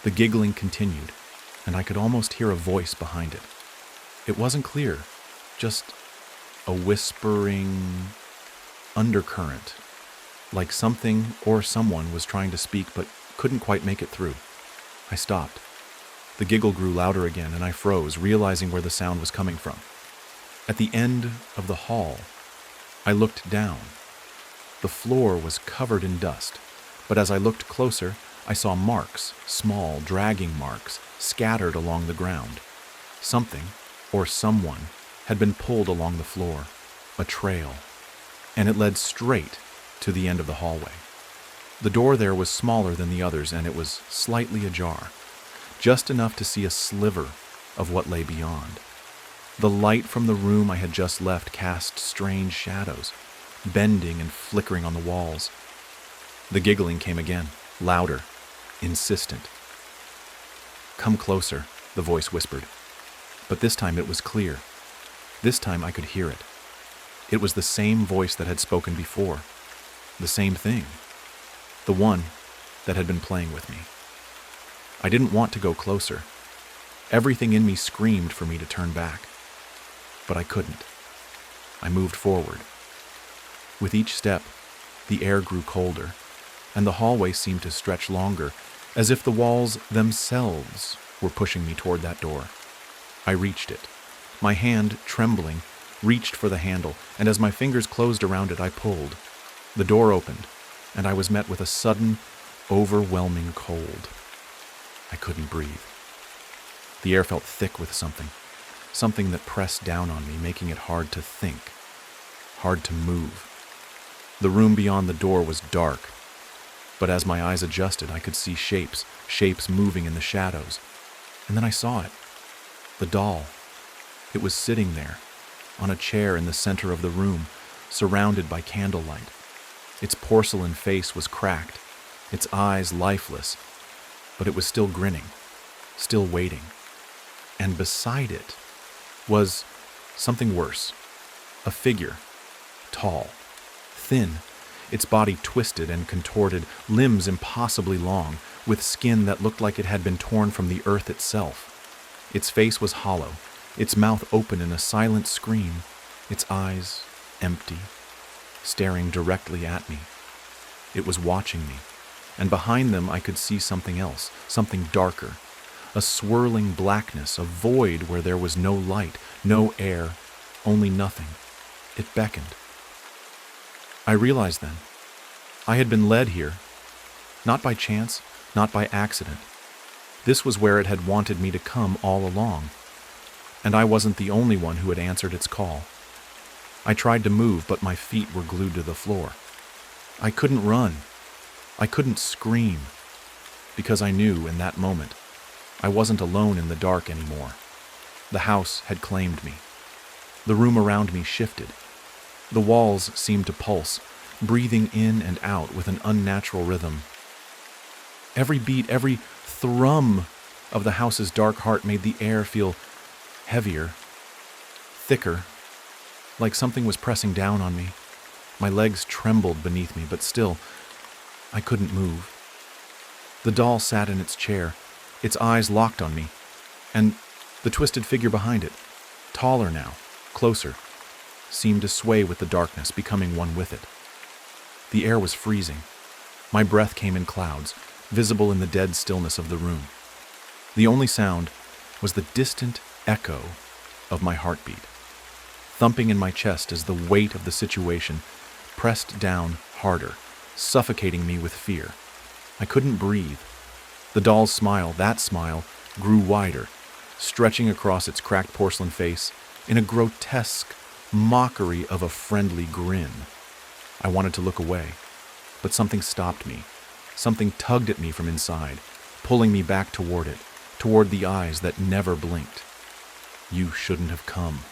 The giggling continued, and I could almost hear a voice behind it. It wasn't clear, just a whispering undercurrent, like something or someone was trying to speak but couldn't quite make it through. I stopped. The giggle grew louder again, and I froze, realizing where the sound was coming from. At the end of the hall, I looked down. The floor was covered in dust, but as I looked closer, I saw marks, small, dragging marks, scattered along the ground. Something, or someone, had been pulled along the floor, a trail, and it led straight to the end of the hallway. The door there was smaller than the others, and it was slightly ajar, just enough to see a sliver of what lay beyond. The light from the room I had just left cast strange shadows, bending and flickering on the walls. The giggling came again, louder, insistent. "Come closer," the voice whispered. But this time it was clear. This time I could hear it. It was the same voice that had spoken before. The same thing. The one that had been playing with me. I didn't want to go closer. Everything in me screamed for me to turn back. But I couldn't. I moved forward. With each step, the air grew colder, and the hallway seemed to stretch longer, as if the walls themselves were pushing me toward that door. I reached it. My hand, trembling, reached for the handle, and as my fingers closed around it, I pulled. The door opened, and I was met with a sudden, overwhelming cold. I couldn't breathe. The air felt thick with something that pressed down on me, making it hard to think, hard to move. The room beyond the door was dark, but as my eyes adjusted, I could see shapes moving in the shadows. And then I saw it. The doll. It was sitting there, on a chair in the center of the room, surrounded by candlelight. Its porcelain face was cracked, its eyes lifeless, but it was still grinning, still waiting. And beside it was something worse. A figure, tall, thin, its body twisted and contorted, limbs impossibly long, with skin that looked like it had been torn from the earth itself. Its face was hollow, its mouth open in a silent scream, its eyes empty, staring directly at me. It was watching me, and behind them I could see something else, something darker, a swirling blackness, a void where there was no light, no air, only nothing. It beckoned. I realized then, I had been led here, not by chance, not by accident. This was where it had wanted me to come all along, and I wasn't the only one who had answered its call. I tried to move, but my feet were glued to the floor. I couldn't run. I couldn't scream, because I knew in that moment I wasn't alone in the dark anymore. The house had claimed me. The room around me shifted. The walls seemed to pulse, breathing in and out with an unnatural rhythm. Every beat, every thrum of the house's dark heart made the air feel heavier, thicker, like something was pressing down on me. My legs trembled beneath me, but still, I couldn't move. The doll sat in its chair, its eyes locked on me, and the twisted figure behind it, taller now, closer, seemed to sway with the darkness, becoming one with it. The air was freezing. My breath came in clouds, visible in the dead stillness of the room. The only sound was the distant echo of my heartbeat, thumping in my chest as the weight of the situation pressed down harder, suffocating me with fear. I couldn't breathe. The doll's smile, that smile, grew wider, stretching across its cracked porcelain face in a grotesque mockery of a friendly grin. I wanted to look away, but something stopped me. Something tugged at me from inside, pulling me back toward it, toward the eyes that never blinked. "You shouldn't have come,"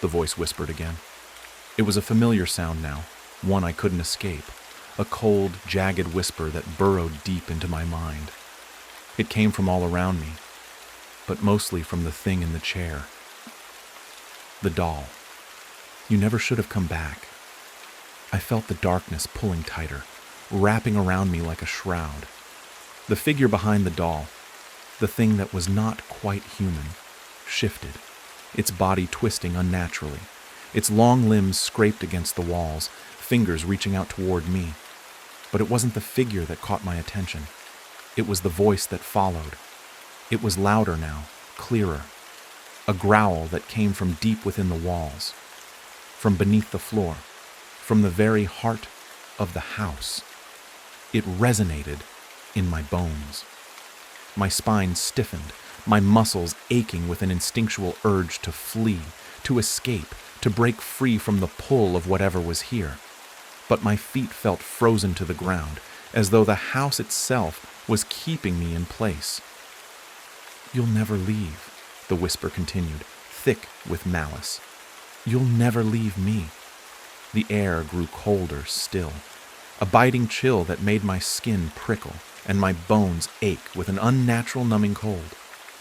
the voice whispered again. It was a familiar sound now, one I couldn't escape, a cold, jagged whisper that burrowed deep into my mind. It came from all around me, but mostly from the thing in the chair. The doll. "You never should have come back." I felt the darkness pulling tighter, wrapping around me like a shroud. The figure behind the doll, the thing that was not quite human, shifted, its body twisting unnaturally, its long limbs scraped against the walls, fingers reaching out toward me. But it wasn't the figure that caught my attention. It was the voice that followed. It was louder now, clearer. A growl that came from deep within the walls, from beneath the floor, from the very heart of the house. It resonated in my bones. My spine stiffened, my muscles aching with an instinctual urge to flee, to escape, to break free from the pull of whatever was here. But my feet felt frozen to the ground, as though the house itself was keeping me in place. "You'll never leave," the whisper continued, thick with malice. "You'll never leave me." The air grew colder still, a biting chill that made my skin prickle and my bones ache with an unnatural numbing cold.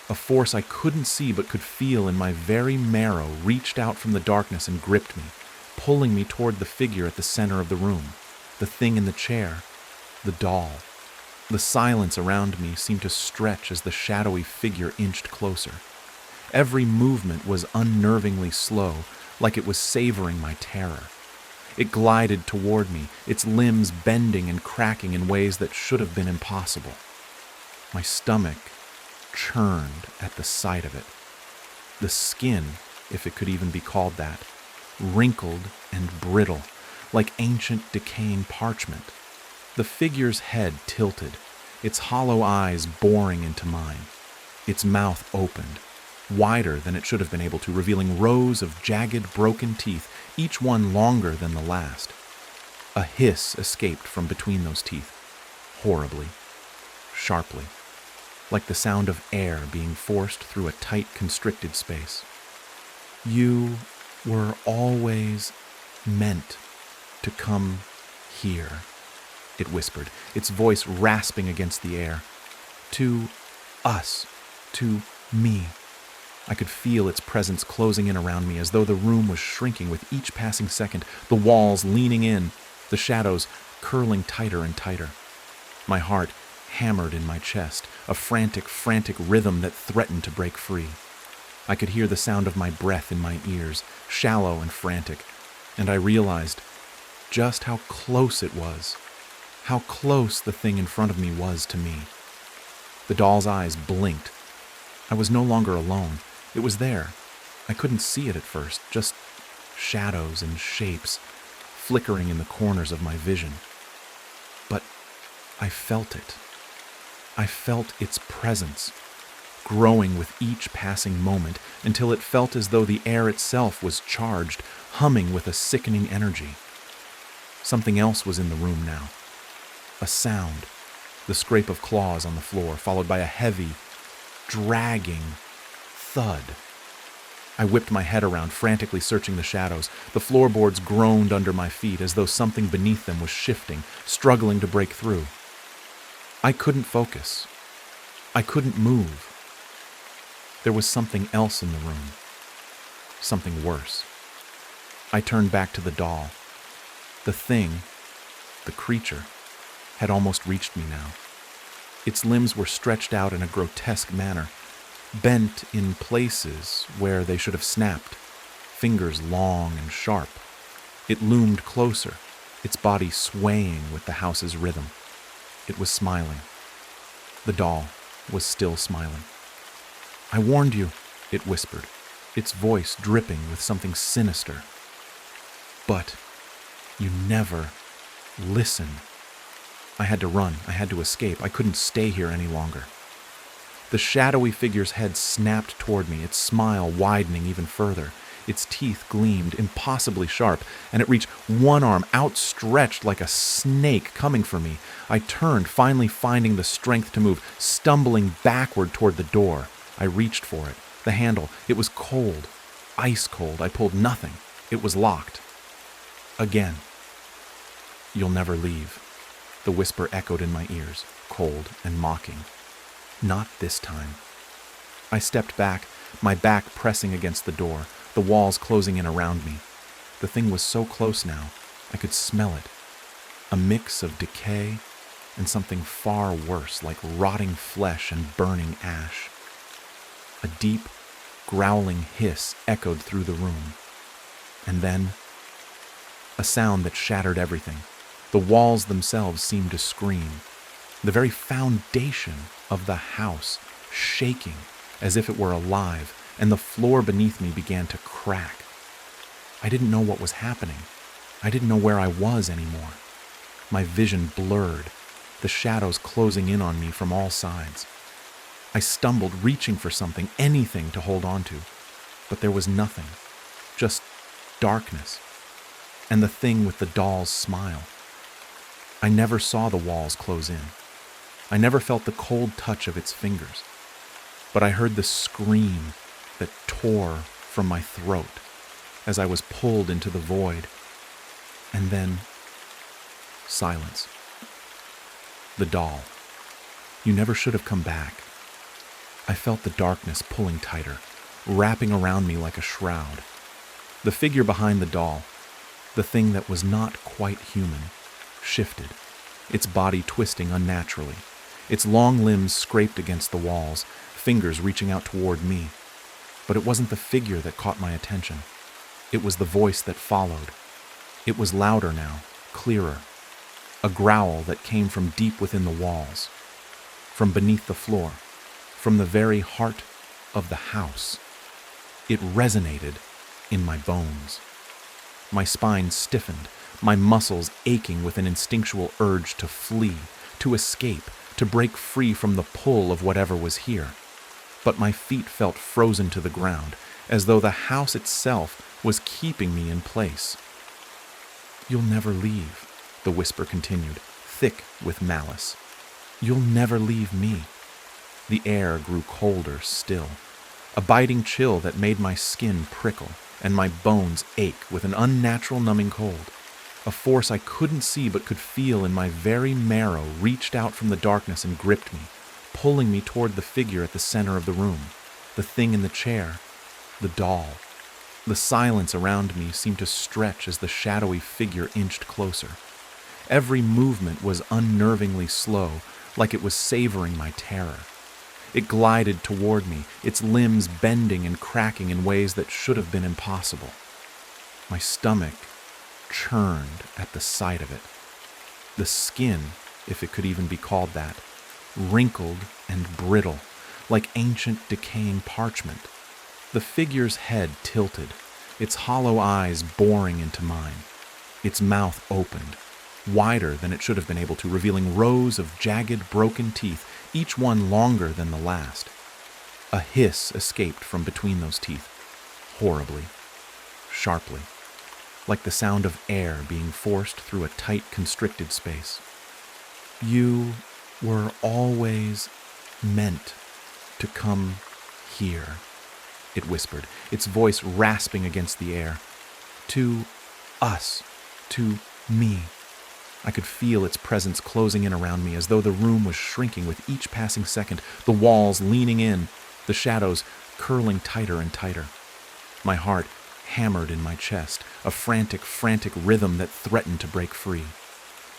A force I couldn't see but could feel in my very marrow reached out from the darkness and gripped me, pulling me toward the figure at the center of the room, the thing in the chair, the doll. The silence around me seemed to stretch as the shadowy figure inched closer. Every movement was unnervingly slow, like it was savoring my terror. It glided toward me, its limbs bending and cracking in ways that should have been impossible. My stomach churned at the sight of it. The skin, if it could even be called that, wrinkled and brittle, like ancient decaying parchment. The figure's head tilted, its hollow eyes boring into mine. Its mouth opened, wider than it should have been able to, revealing rows of jagged, broken teeth, each one longer than the last. A hiss escaped from between those teeth, horribly, sharply, like the sound of air being forced through a tight, constricted space. "You were always meant to come here," it whispered, its voice rasping against the air. "To us, to me." I could feel its presence closing in around me as though the room was shrinking with each passing second, the walls leaning in, the shadows curling tighter and tighter. My heart hammered in my chest, a frantic, frantic rhythm that threatened to break free. I could hear the sound of my breath in my ears, shallow and frantic, and I realized just how close it was, how close the thing in front of me was to me. The doll's eyes blinked. I was no longer alone. It was there. I couldn't see it at first, just shadows and shapes flickering in the corners of my vision. But I felt it. I felt its presence, growing with each passing moment until it felt as though the air itself was charged, humming with a sickening energy. Something else was in the room now. A sound, the scrape of claws on the floor, followed by a heavy, dragging thud. I whipped my head around, frantically searching the shadows. The floorboards groaned under my feet as though something beneath them was shifting, struggling to break through. I couldn't focus. I couldn't move. There was something else in the room. Something worse. I turned back to the doll. The thing, the creature, had almost reached me now. Its limbs were stretched out in a grotesque manner, bent in places where they should have snapped, fingers long and sharp. It loomed closer, its body swaying with the house's rhythm. It was smiling. The doll was still smiling. "I warned you," it whispered, its voice dripping with something sinister. "But you never listen." I had to run. I had to escape. I couldn't stay here any longer. The shadowy figure's head snapped toward me, its smile widening even further. Its teeth gleamed impossibly sharp, and it reached one arm outstretched like a snake coming for me. I turned, finally finding the strength to move, stumbling backward toward the door. I reached for it. The handle, it was cold, ice cold. I pulled nothing. It was locked. Again. "You'll never leave." The whisper echoed in my ears, cold and mocking. Not this time. I stepped back, my back pressing against the door, the walls closing in around me. The thing was so close now, I could smell it. A mix of decay and something far worse, like rotting flesh and burning ash. A deep, growling hiss echoed through the room. And then, a sound that shattered everything. The walls themselves seemed to scream. The very foundation of the house shaking as if it were alive, and the floor beneath me began to crack. I didn't know what was happening. I didn't know where I was anymore. My vision blurred, the shadows closing in on me from all sides. I stumbled, reaching for something, anything to hold on to, but there was nothing, just darkness, and the thing with the doll's smile. I never saw the walls close in. I never felt the cold touch of its fingers, but I heard the scream that tore from my throat as I was pulled into the void, and then silence. The doll. You never should have come back. I felt the darkness pulling tighter, wrapping around me like a shroud. The figure behind the doll, the thing that was not quite human, shifted, its body twisting unnaturally, its long limbs scraped against the walls, fingers reaching out toward me. But it wasn't the figure that caught my attention. It was the voice that followed. It was louder now, clearer. A growl that came from deep within the walls, from beneath the floor, from the very heart of the house. It resonated in my bones. My spine stiffened, my muscles aching with an instinctual urge to flee, to escape, to break free from the pull of whatever was here. But my feet felt frozen to the ground, as though the house itself was keeping me in place. "You'll never leave," the whisper continued, thick with malice. "You'll never leave me." The air grew colder still, a biting chill that made my skin prickle and my bones ache with an unnatural numbing cold. A force I couldn't see but could feel in my very marrow reached out from the darkness and gripped me, pulling me toward the figure at the center of the room, the thing in the chair, the doll. The silence around me seemed to stretch as the shadowy figure inched closer. Every movement was unnervingly slow, like it was savoring my terror. It glided toward me, its limbs bending and cracking in ways that should have been impossible. My stomach churned at the sight of it. The skin, if it could even be called that, wrinkled and brittle, like ancient decaying parchment. The figure's head tilted, its hollow eyes boring into mine. Its mouth opened, wider than it should have been able to, revealing rows of jagged, broken teeth, each one longer than the last. A hiss escaped from between those teeth, horribly, sharply, like the sound of air being forced through a tight, constricted space. "You were always meant to come here," it whispered, its voice rasping against the air. "To us, to me." I could feel its presence closing in around me as though the room was shrinking with each passing second, the walls leaning in, the shadows curling tighter and tighter. My heart hammered in my chest, a frantic, frantic rhythm that threatened to break free.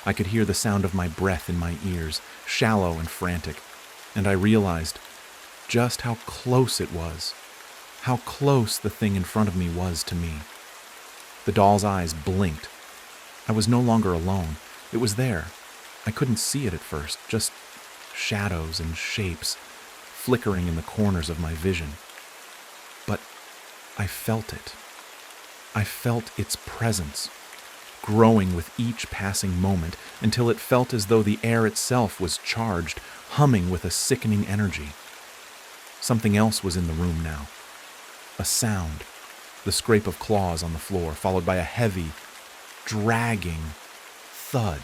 I could hear the sound of my breath in my ears, shallow and frantic, and I realized just how close it was, how close the thing in front of me was to me. The doll's eyes blinked. I was no longer alone. It was there. I couldn't see it at first, just shadows and shapes flickering in the corners of my vision. But I felt it. I felt its presence, growing with each passing moment until it felt as though the air itself was charged, humming with a sickening energy. Something else was in the room now. A sound, the scrape of claws on the floor, followed by a heavy, dragging thud.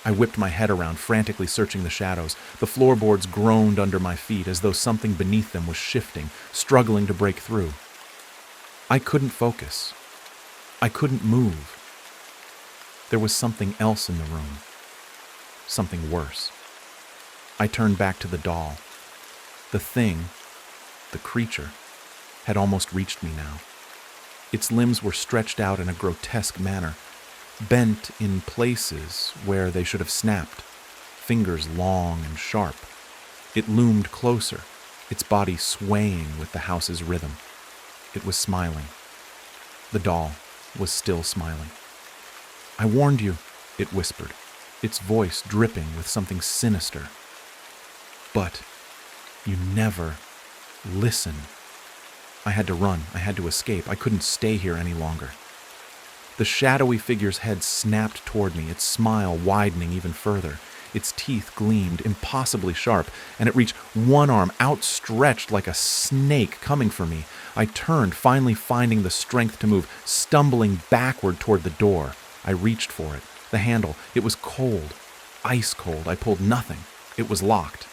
I whipped my head around, frantically searching the shadows. The floorboards groaned under my feet as though something beneath them was shifting, struggling to break through. I couldn't focus. I couldn't move. There was something else in the room. Something worse. I turned back to the doll. The thing, the creature, had almost reached me now. Its limbs were stretched out in a grotesque manner, bent in places where they should have snapped, fingers long and sharp. It loomed closer, its body swaying with the house's rhythm. It was smiling. The doll was still smiling. "I warned you," it whispered, its voice dripping with something sinister. "But you never listen." I had to run. I had to escape. I couldn't stay here any longer. The shadowy figure's head snapped toward me, its smile widening even further. Its teeth gleamed, impossibly sharp, and it reached one arm outstretched like a snake coming for me. I turned, finally finding the strength to move, stumbling backward toward the door. I reached for it. The handle, it was cold, ice cold. I pulled nothing. It was locked.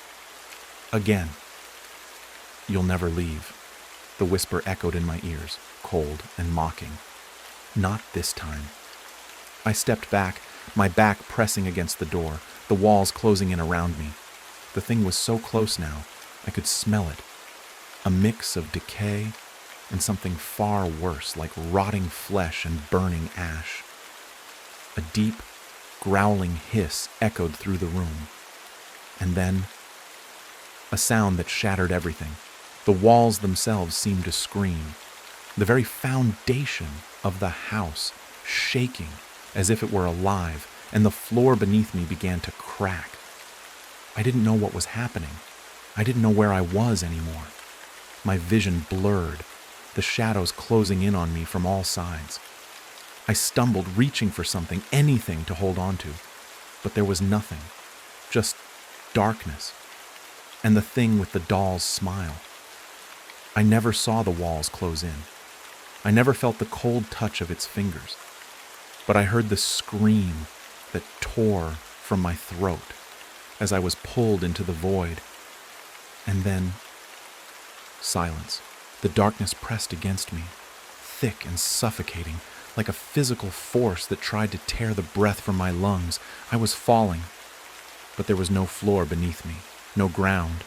Again. "You'll never leave." The whisper echoed in my ears, cold and mocking. Not this time. I stepped back, my back pressing against the door, the walls closing in around me. The thing was so close now, I could smell it. A mix of decay and something far worse, like rotting flesh and burning ash. A deep, growling hiss echoed through the room. And then, a sound that shattered everything. The walls themselves seemed to scream. The very foundation of the house shaking as if it were alive, and the floor beneath me began to crack. I didn't know what was happening. I didn't know where I was anymore. My vision blurred, the shadows closing in on me from all sides. I stumbled, reaching for something, anything to hold on to, but there was nothing, just darkness, and the thing with the doll's smile. I never saw the walls close in. I never felt the cold touch of its fingers, but I heard the scream that tore from my throat as I was pulled into the void. And then, silence. The darkness pressed against me, thick and suffocating, like a physical force that tried to tear the breath from my lungs. I was falling, but there was no floor beneath me, no ground,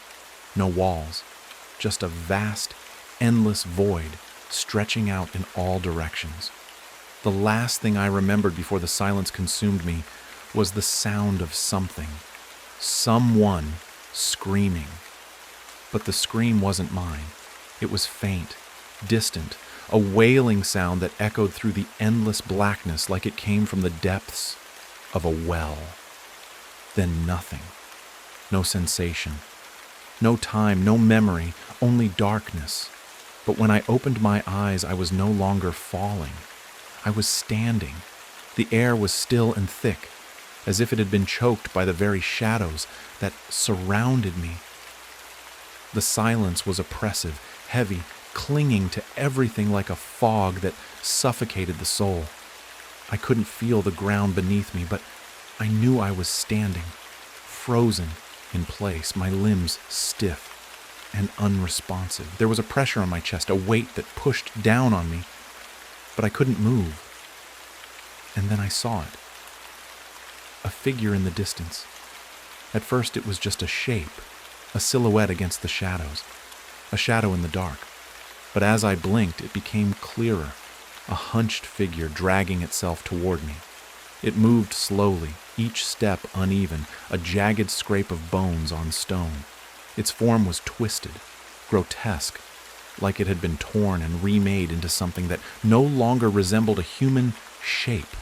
no walls, just a vast, endless void stretching out in all directions. The last thing I remembered before the silence consumed me was the sound of something, someone screaming. But the scream wasn't mine. It was faint, distant, a wailing sound that echoed through the endless blackness like it came from the depths of a well. Then nothing. No sensation. No time, no memory, only darkness. But when I opened my eyes, I was no longer falling. I was standing. The air was still and thick, as if it had been choked by the very shadows that surrounded me. The silence was oppressive, heavy, clinging to everything like a fog that suffocated the soul. I couldn't feel the ground beneath me, but I knew I was standing, frozen in place, my limbs stiff and unresponsive. There was a pressure on my chest, a weight that pushed down on me, but I couldn't move. And then I saw it. A figure in the distance. At first it was just a shape, a silhouette against the shadows, a shadow in the dark. But as I blinked, it became clearer, a hunched figure dragging itself toward me. It moved slowly, each step uneven, a jagged scrape of bones on stone. Its form was twisted, grotesque, like it had been torn and remade into something that no longer resembled a human shape.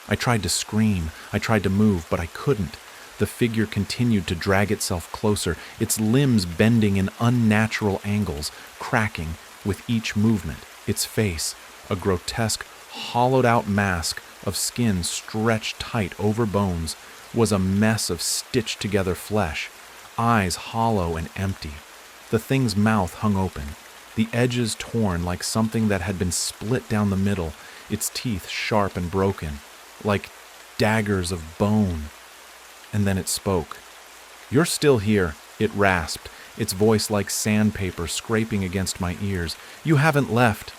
I tried to scream, I tried to move, but I couldn't. The figure continued to drag itself closer, its limbs bending in unnatural angles, cracking with each movement. Its face, a grotesque, hollowed-out mask of skin stretched tight over bones, was a mess of stitched-together flesh, eyes hollow and empty. The thing's mouth hung open, the edges torn like something that had been split down the middle, its teeth sharp and broken, like daggers of bone. And then it spoke. "You're still here," it rasped, its voice like sandpaper scraping against my ears. "You haven't left."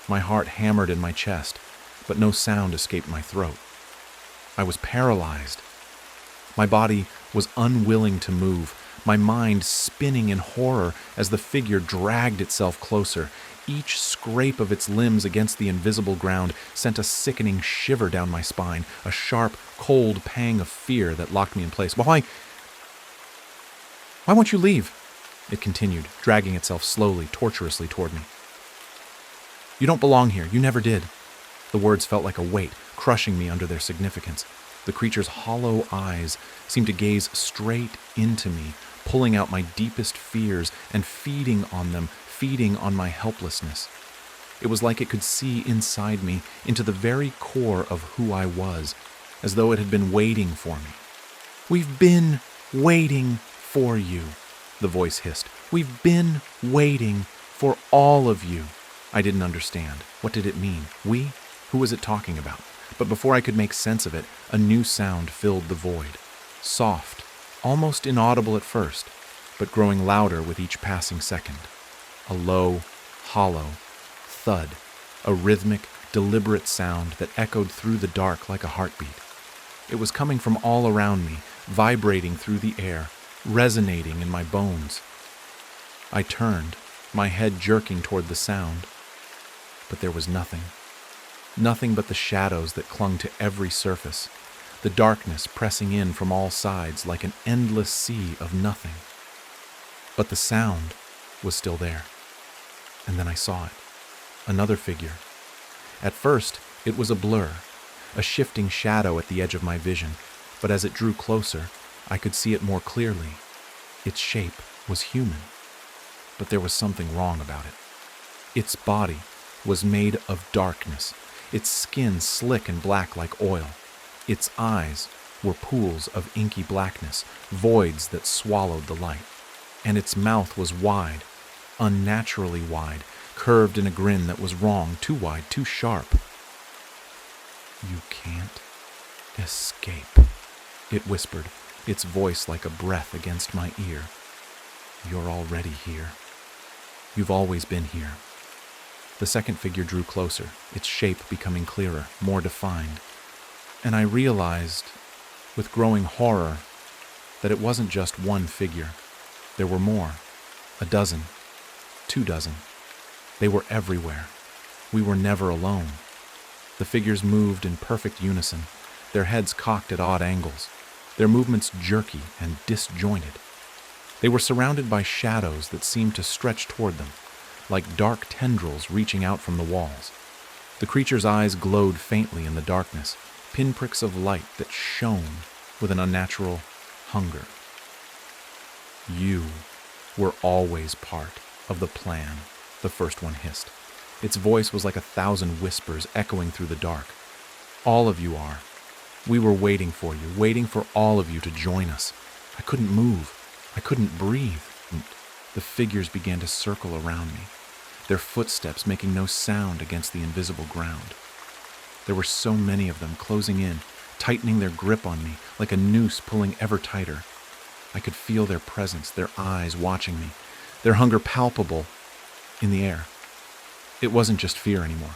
My heart hammered in my chest, but no sound escaped my throat. I was paralyzed. My body was unwilling to move, my mind spinning in horror as the figure dragged itself closer. Each scrape of its limbs against the invisible ground sent a sickening shiver down my spine, a sharp, cold pang of fear that locked me in place. Why won't you leave?" It continued, dragging itself slowly, torturously toward me. "You don't belong here. You never did." The words felt like a weight, crushing me under their significance. The creature's hollow eyes seemed to gaze straight into me, pulling out my deepest fears and feeding on them, feeding on my helplessness. It was like it could see inside me, into the very core of who I was, as though it had been waiting for me. "We've been waiting for you," the voice hissed. "We've been waiting for all of you." I didn't understand. What did it mean? We? Who was it talking about? But before I could make sense of it, a new sound filled the void. Soft, almost inaudible at first, but growing louder with each passing second. A low, hollow thud, a rhythmic, deliberate sound that echoed through the dark like a heartbeat. It was coming from all around me, vibrating through the air, resonating in my bones. I turned, my head jerking toward the sound, but there was nothing. Nothing but the shadows that clung to every surface, the darkness pressing in from all sides like an endless sea of nothing. But the sound was still there. And then I saw it. Another figure. At first, it was a blur, a shifting shadow at the edge of my vision, but as it drew closer, I could see it more clearly. Its shape was human, but there was something wrong about it. Its body was made of darkness, its skin slick and black like oil. Its eyes were pools of inky blackness, voids that swallowed the light. And its mouth was wide, unnaturally wide, curved in a grin that was wrong, too wide, too sharp. "You can't escape," it whispered, its voice like a breath against my ear. "You're already here. You've always been here." The second figure drew closer, its shape becoming clearer, more defined. And I realized, with growing horror, that it wasn't just one figure. There were more. 12, 24. They were everywhere. We were never alone. The figures moved in perfect unison, their heads cocked at odd angles, their movements jerky and disjointed. They were surrounded by shadows that seemed to stretch toward them, like dark tendrils reaching out from the walls. The creature's eyes glowed faintly in the darkness, pinpricks of light that shone with an unnatural hunger. "You were always part of the plan," the first one hissed. Its voice was like 1,000 whispers echoing through the dark. "All of you are. We were waiting for you, waiting for all of you to join us." I couldn't move. I couldn't breathe. The figures began to circle around me, their footsteps making no sound against the invisible ground. There were so many of them closing in, tightening their grip on me like a noose pulling ever tighter. I could feel their presence, their eyes watching me, their hunger palpable in the air. It wasn't just fear anymore.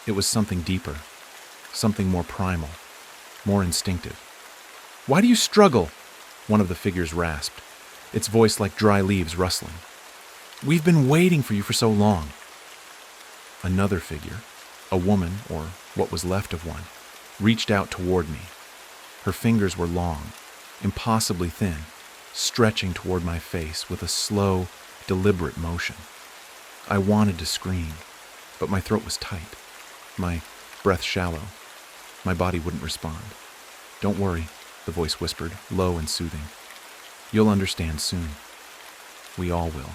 It was something deeper, something more primal, more instinctive. "Why do you struggle?" one of the figures rasped, its voice like dry leaves rustling. "We've been waiting for you for so long." Another figure, a woman, or what was left of one, reached out toward me. Her fingers were long, impossibly thin, stretching toward my face with a slow, deliberate motion. I wanted to scream, but my throat was tight, my breath shallow. My body wouldn't respond. "Don't worry," the voice whispered, low and soothing. "You'll understand soon. We all will."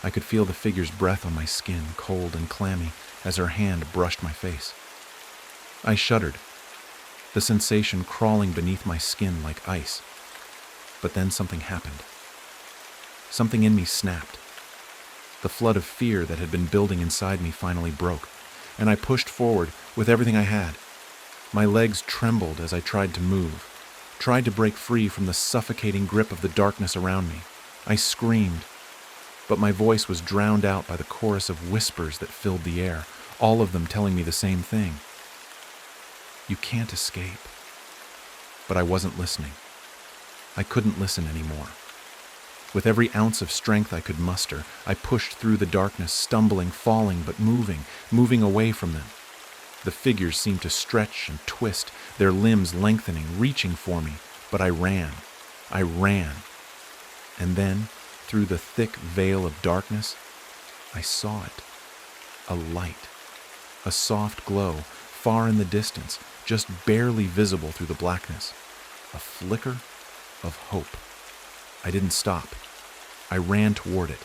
I could feel the figure's breath on my skin, cold and clammy, as her hand brushed my face. I shuddered, the sensation crawling beneath my skin like ice. But then something happened. Something in me snapped. The flood of fear that had been building inside me finally broke, and I pushed forward with everything I had. My legs trembled as I tried to move, tried to break free from the suffocating grip of the darkness around me. I screamed, but my voice was drowned out by the chorus of whispers that filled the air, all of them telling me the same thing. You can't escape. But I wasn't listening. I couldn't listen anymore. With every ounce of strength I could muster, I pushed through the darkness, stumbling, falling, but moving away from them. The figures seemed to stretch and twist, their limbs lengthening, reaching for me, but I ran. And then, through the thick veil of darkness, I saw it. A light. A soft glow, far in the distance, just barely visible through the blackness. A flicker of hope. I didn't stop. I ran toward it.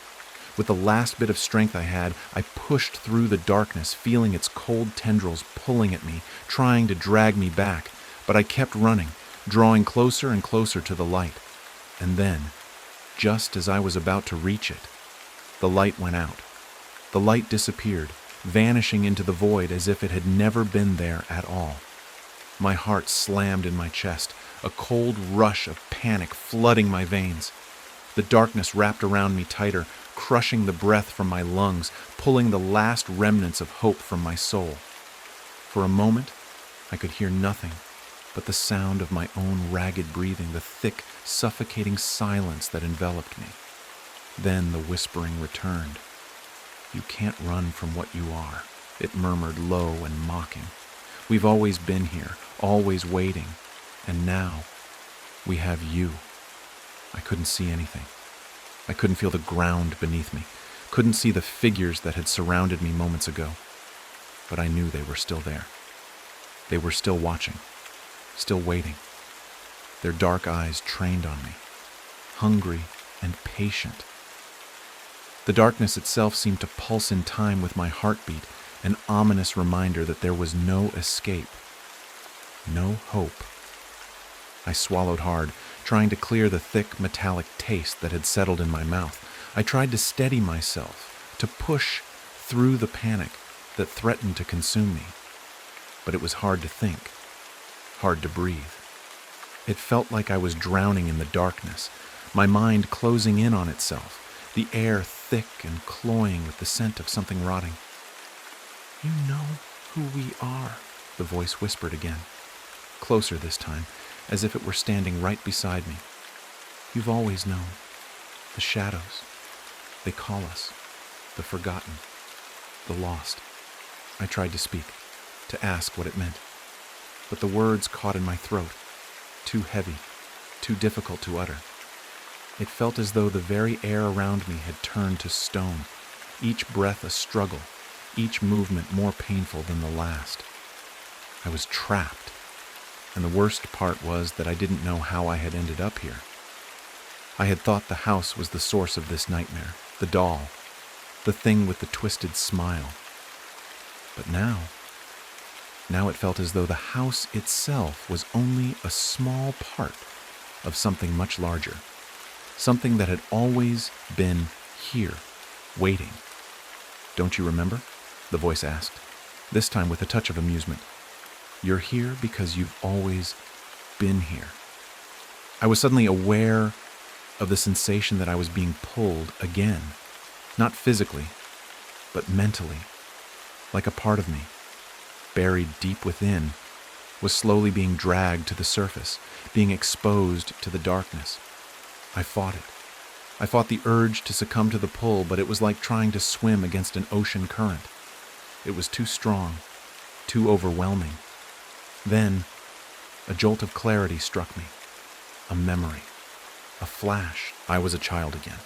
With the last bit of strength I had, I pushed through the darkness, feeling its cold tendrils pulling at me, trying to drag me back. But I kept running, drawing closer and closer to the light. And then, just as I was about to reach it, the light went out. The light disappeared, vanishing into the void as if it had never been there at all. My heart slammed in my chest, a cold rush of panic flooding my veins. The darkness wrapped around me tighter, crushing the breath from my lungs, pulling the last remnants of hope from my soul. For a moment, I could hear nothing but the sound of my own ragged breathing, the thick, suffocating silence that enveloped me. Then the whispering returned. You can't run from what you are, it murmured low and mocking. We've always been here, always waiting, and now we have you. I couldn't see anything. I couldn't feel the ground beneath me, couldn't see the figures that had surrounded me moments ago. But I knew they were still there. They were still watching, still waiting, their dark eyes trained on me, hungry and patient. The darkness itself seemed to pulse in time with my heartbeat, an ominous reminder that there was no escape, no hope. I swallowed hard, trying to clear the thick, metallic taste that had settled in my mouth. I tried to steady myself, to push through the panic that threatened to consume me. But it was hard to think, hard to breathe. It felt like I was drowning in the darkness, my mind closing in on itself, the air thick and cloying with the scent of something rotting. You know who we are, the voice whispered again, closer this time, as if it were standing right beside me. You've always known. The shadows. They call us. The forgotten. The lost. I tried to speak, to ask what it meant. But the words caught in my throat, too heavy, too difficult to utter. It felt as though the very air around me had turned to stone, each breath a struggle, each movement more painful than the last. I was trapped. And the worst part was that I didn't know how I had ended up here. I had thought the house was the source of this nightmare, the doll, the thing with the twisted smile. But now it felt as though the house itself was only a small part of something much larger, something that had always been here, waiting. Don't you remember? The voice asked, this time with a touch of amusement. You're here because you've always been here. I was suddenly aware of the sensation that I was being pulled again, not physically, but mentally, like a part of me, buried deep within, was slowly being dragged to the surface, being exposed to the darkness. I fought it. I fought the urge to succumb to the pull, but it was like trying to swim against an ocean current. It was too strong, too overwhelming. Then, a jolt of clarity struck me. A memory. A flash. I was a child again.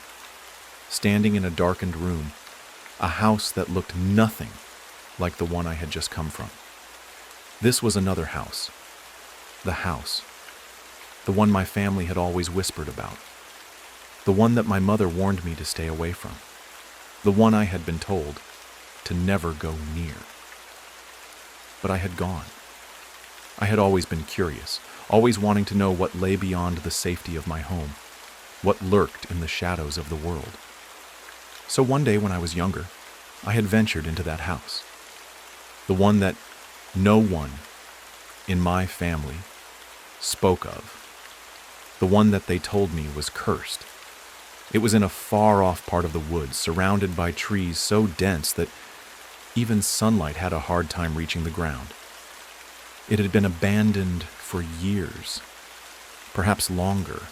Standing in a darkened room. A house that looked nothing like the one I had just come from. This was another house. The house. The one my family had always whispered about. The one that my mother warned me to stay away from. The one I had been told to never go near. But I had gone. I had always been curious, always wanting to know what lay beyond the safety of my home. what lurked in the shadows of the world. So one day when I was younger, I had ventured into that house, the one that no one in my family spoke of, the one that they told me was cursed. It was in a far-off part of the woods, surrounded by trees so dense that even sunlight had a hard time reaching the ground. It had been abandoned for years, perhaps longer.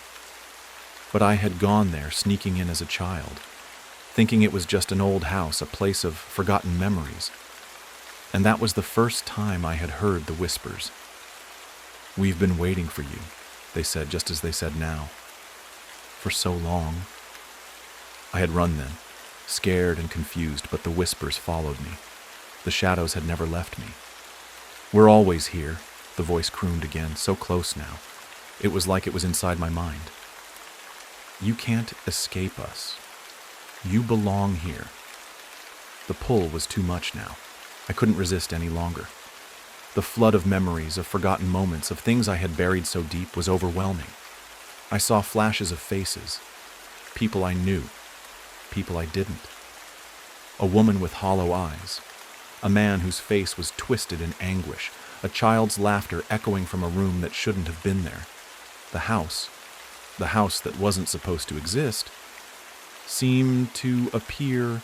But I had gone there, sneaking in as a child, thinking it was just an old house, a place of forgotten memories. And that was the first time I had heard the whispers. "We've been waiting for you," they said, just as they said now. "For so long." I had run then, scared and confused, but the whispers followed me. The shadows had never left me. "We're always here," the voice crooned again, so close now. It was like it was inside my mind. "You can't escape us. You belong here." The pull was too much now. I couldn't resist any longer. The flood of memories, of forgotten moments, of things I had buried so deep was overwhelming. I saw flashes of faces, people I knew, people I didn't. A woman with hollow eyes, a man whose face was twisted in anguish, a child's laughter echoing from a room that shouldn't have been there. The house that wasn't supposed to exist, seemed to appear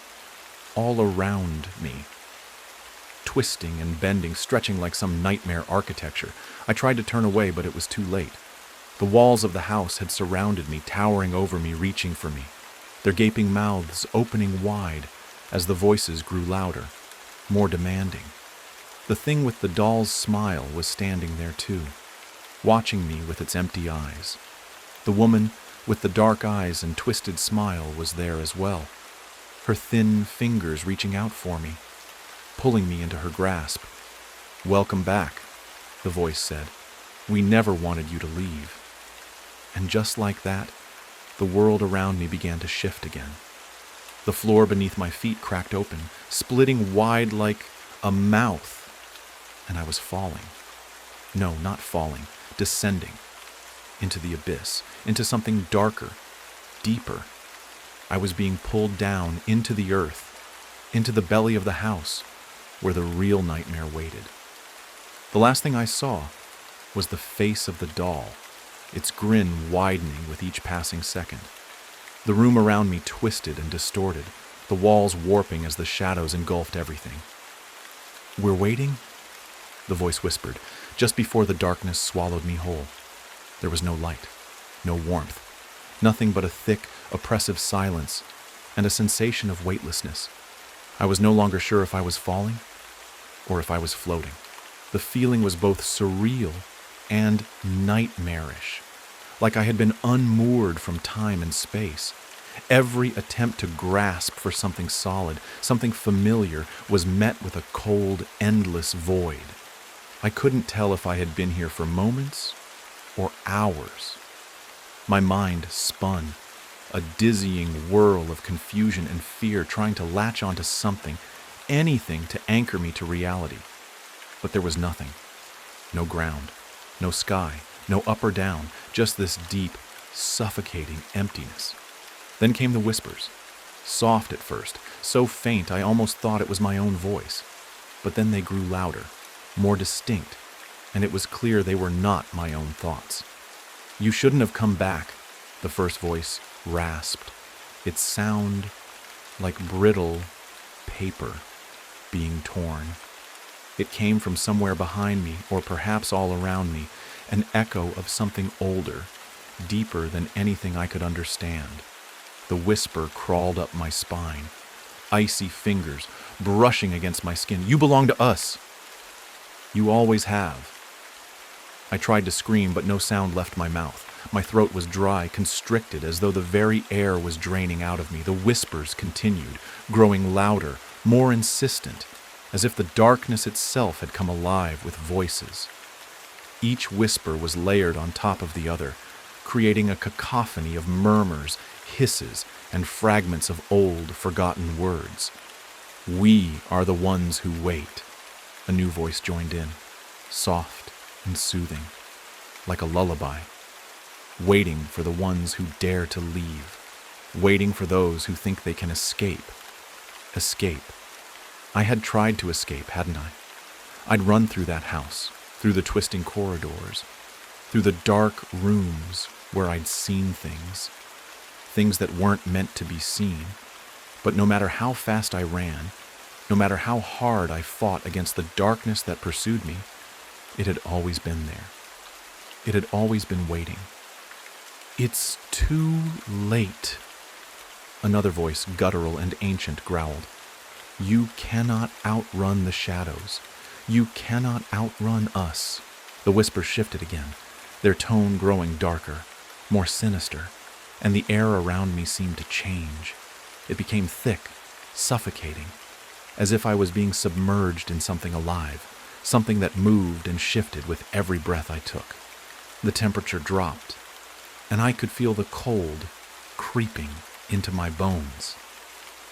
all around me, twisting and bending, stretching like some nightmare architecture. I tried to turn away, but it was too late. The walls of the house had surrounded me, towering over me, reaching for me, their gaping mouths opening wide as the voices grew louder, more demanding. The thing with the doll's smile was standing there too, watching me with its empty eyes. The woman with the dark eyes and twisted smile was there as well, her thin fingers reaching out for me, pulling me into her grasp. "Welcome back," the voice said. "We never wanted you to leave." And just like that, the world around me began to shift again. The floor beneath my feet cracked open, splitting wide like a mouth, and I was falling. No, not falling, descending into the abyss, into something darker, deeper. I was being pulled down into the earth, into the belly of the house, where the real nightmare waited. The last thing I saw was the face of the doll, its grin widening with each passing second. The room around me twisted and distorted, the walls warping as the shadows engulfed everything. "We're waiting?" the voice whispered, just before the darkness swallowed me whole. There was no light, no warmth, nothing but a thick, oppressive silence and a sensation of weightlessness. I was no longer sure if I was falling or if I was floating. The feeling was both surreal and nightmarish, like I had been unmoored from time and space. Every attempt to grasp for something solid, something familiar, was met with a cold, endless void. I couldn't tell if I had been here for moments or hours. My mind spun, a dizzying whirl of confusion and fear, trying to latch onto something, anything to anchor me to reality. But there was nothing. No ground, no sky, no up or down, just this deep, suffocating emptiness. Then came the whispers, soft at first, so faint I almost thought it was my own voice. But then they grew louder, more distinct, and it was clear they were not my own thoughts. "You shouldn't have come back," the first voice rasped, its sound like brittle paper being torn. It came from somewhere behind me, or perhaps all around me, an echo of something older, deeper than anything I could understand. The whisper crawled up my spine, icy fingers brushing against my skin. "You belong to us. You always have." I tried to scream, but no sound left my mouth. My throat was dry, constricted, as though the very air was draining out of me. The whispers continued, growing louder, more insistent, as if the darkness itself had come alive with voices. Each whisper was layered on top of the other, creating a cacophony of murmurs, hisses, and fragments of old, forgotten words. "We are the ones who wait," a new voice joined in, soft and soothing, like a lullaby. waiting for the ones who dare to leave, waiting for those who think they can escape. Escape. I had tried to escape, hadn't I? I'd run through that house, through the twisting corridors, through the dark rooms where I'd seen things that weren't meant to be seen. But no matter how fast I ran, no matter how hard I fought against the darkness that pursued me, it had always been there. It had always been waiting. "It's too late," another voice, guttural and ancient, growled. "You cannot outrun the shadows. You cannot outrun us." The whispers shifted again, their tone growing darker, more sinister, and the air around me seemed to change. It became thick, suffocating, as if I was being submerged in something alive, something that moved and shifted with every breath I took. The temperature dropped, and I could feel the cold creeping into my bones.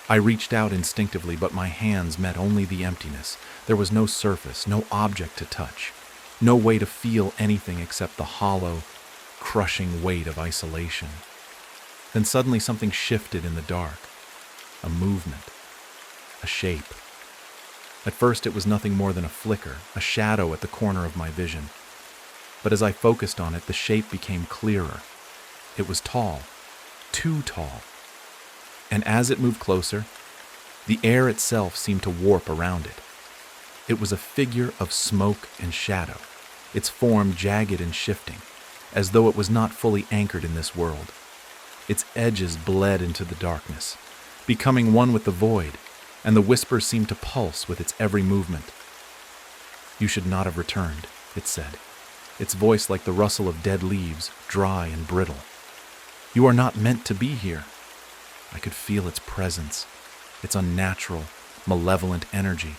I reached out instinctively, but my hands met only the emptiness. There was no surface, no object to touch, no way to feel anything except the hollow, crushing weight of isolation. Then suddenly something shifted in the dark. A movement, a shape. At first it was nothing more than a flicker, a shadow at the corner of my vision. But as I focused on it, the shape became clearer. It was tall, too tall. And as it moved closer, the air itself seemed to warp around it. It was a figure of smoke and shadow, its form jagged and shifting, as though it was not fully anchored in this world. Its edges bled into the darkness, becoming one with the void, and the whispers seemed to pulse with its every movement. "You should not have returned," it said, its voice like the rustle of dead leaves, dry and brittle. "You are not meant to be here." I could feel its presence, its unnatural, malevolent energy,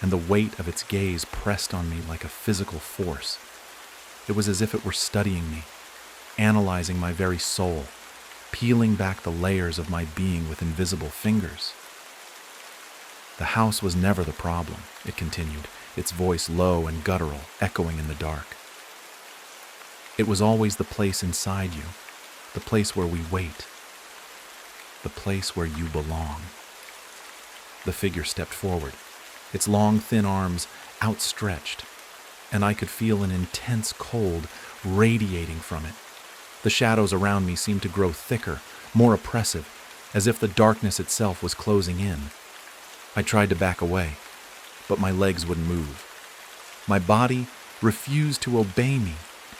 and the weight of its gaze pressed on me like a physical force. It was as if it were studying me, analyzing my very soul, peeling back the layers of my being with invisible fingers. "The house was never the problem," it continued, its voice low and guttural, echoing in the dark. "It was always the place inside you, the place where we wait, the place where you belong." The figure stepped forward, its long, thin arms outstretched, and I could feel an intense cold radiating from it. The shadows around me seemed to grow thicker, more oppressive, as if the darkness itself was closing in. I tried to back away, but my legs wouldn't move. My body refused to obey me,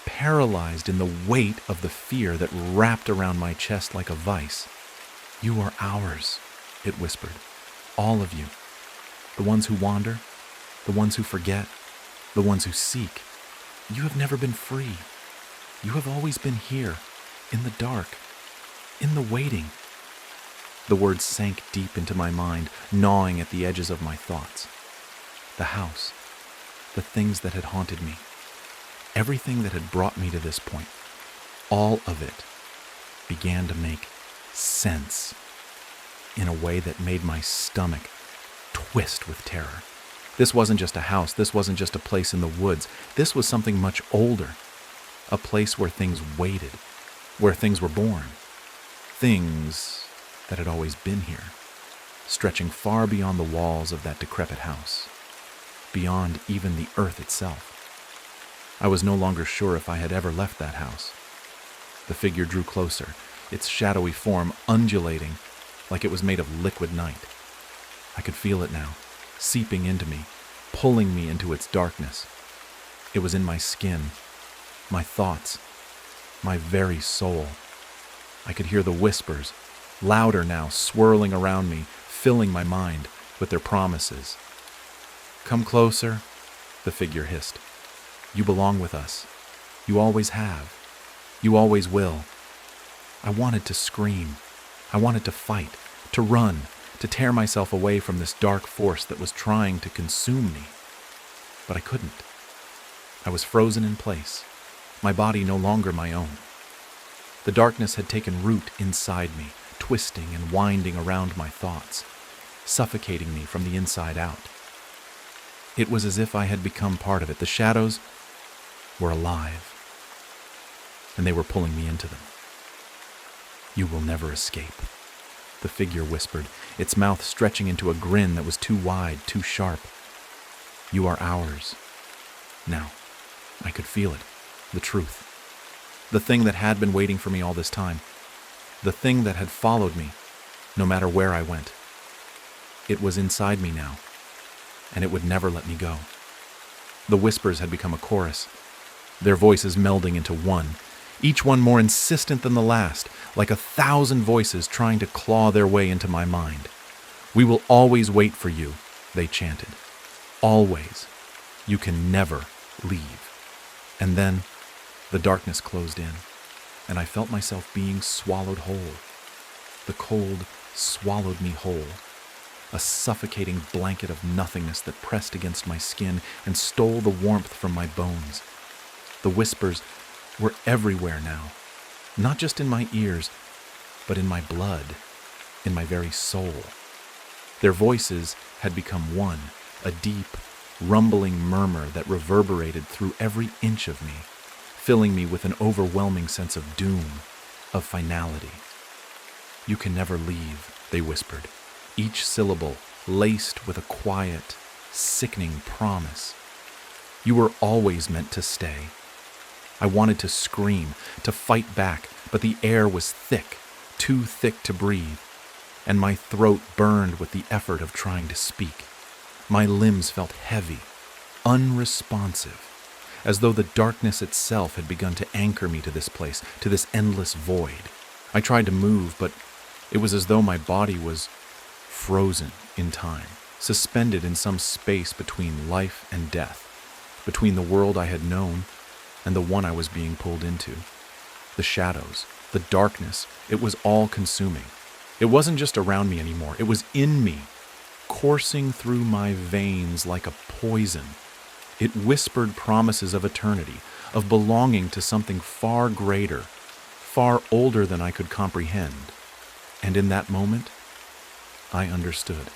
paralyzed in the weight of the fear that wrapped around my chest like a vice. "You are ours," it whispered. "All of you. The ones who wander, the ones who forget, the ones who seek. You have never been free. You have always been here, in the dark, in the waiting." The words sank deep into my mind, gnawing at the edges of my thoughts. The house, the things that had haunted me, everything that had brought me to this point, all of it began to make sense in a way that made my stomach twist with terror. This wasn't just a house. This wasn't just a place in the woods. This was something much older, a place where things waited, where things were born, things that had always been here, stretching far beyond the walls of that decrepit house, beyond even the earth itself. I was no longer sure if I had ever left that house. The figure drew closer, its shadowy form undulating like it was made of liquid night. I could feel it now, seeping into me, pulling me into its darkness. It was in my skin, my thoughts, my very soul. I could hear the whispers, louder now, swirling around me, filling my mind with their promises. "Come closer," the figure hissed. "You belong with us. You always have. You always will." I wanted to scream. I wanted to fight, to run, to tear myself away from this dark force that was trying to consume me. But I couldn't. I was frozen in place, my body no longer my own. The darkness had taken root inside me, twisting and winding around my thoughts, suffocating me from the inside out. It was as if I had become part of it. The shadows were alive. and they were pulling me into them. "You will never escape," the figure whispered, its mouth stretching into a grin that was too wide, too sharp. "You are ours." Now, I could feel it, the truth. The thing that had been waiting for me all this time. The thing that had followed me, no matter where I went. It was inside me now, and it would never let me go. The whispers had become a chorus, their voices melding into one, each one more insistent than the last, like 1,000 voices trying to claw their way into my mind. "We will always wait for you," they chanted. "Always. You can never leave." And then the darkness closed in, and I felt myself being swallowed whole. The cold swallowed me whole, a suffocating blanket of nothingness that pressed against my skin and stole the warmth from my bones. The whispers were everywhere now, not just in my ears, but in my blood, in my very soul. Their voices had become one, a deep, rumbling murmur that reverberated through every inch of me, filling me with an overwhelming sense of doom, of finality. "You can never leave," they whispered, each syllable laced with a quiet, sickening promise. "You were always meant to stay." I wanted to scream, to fight back, but the air was thick, too thick to breathe, and my throat burned with the effort of trying to speak. My limbs felt heavy, unresponsive, as though the darkness itself had begun to anchor me to this place, to this endless void. I tried to move, but it was as though my body was frozen in time, suspended in some space between life and death, between the world I had known and the one I was being pulled into. The shadows, the darkness, it was all consuming. It wasn't just around me anymore, it was in me, coursing through my veins like a poison. It whispered promises of eternity, of belonging to something far greater, far older than I could comprehend. And in that moment, I understood.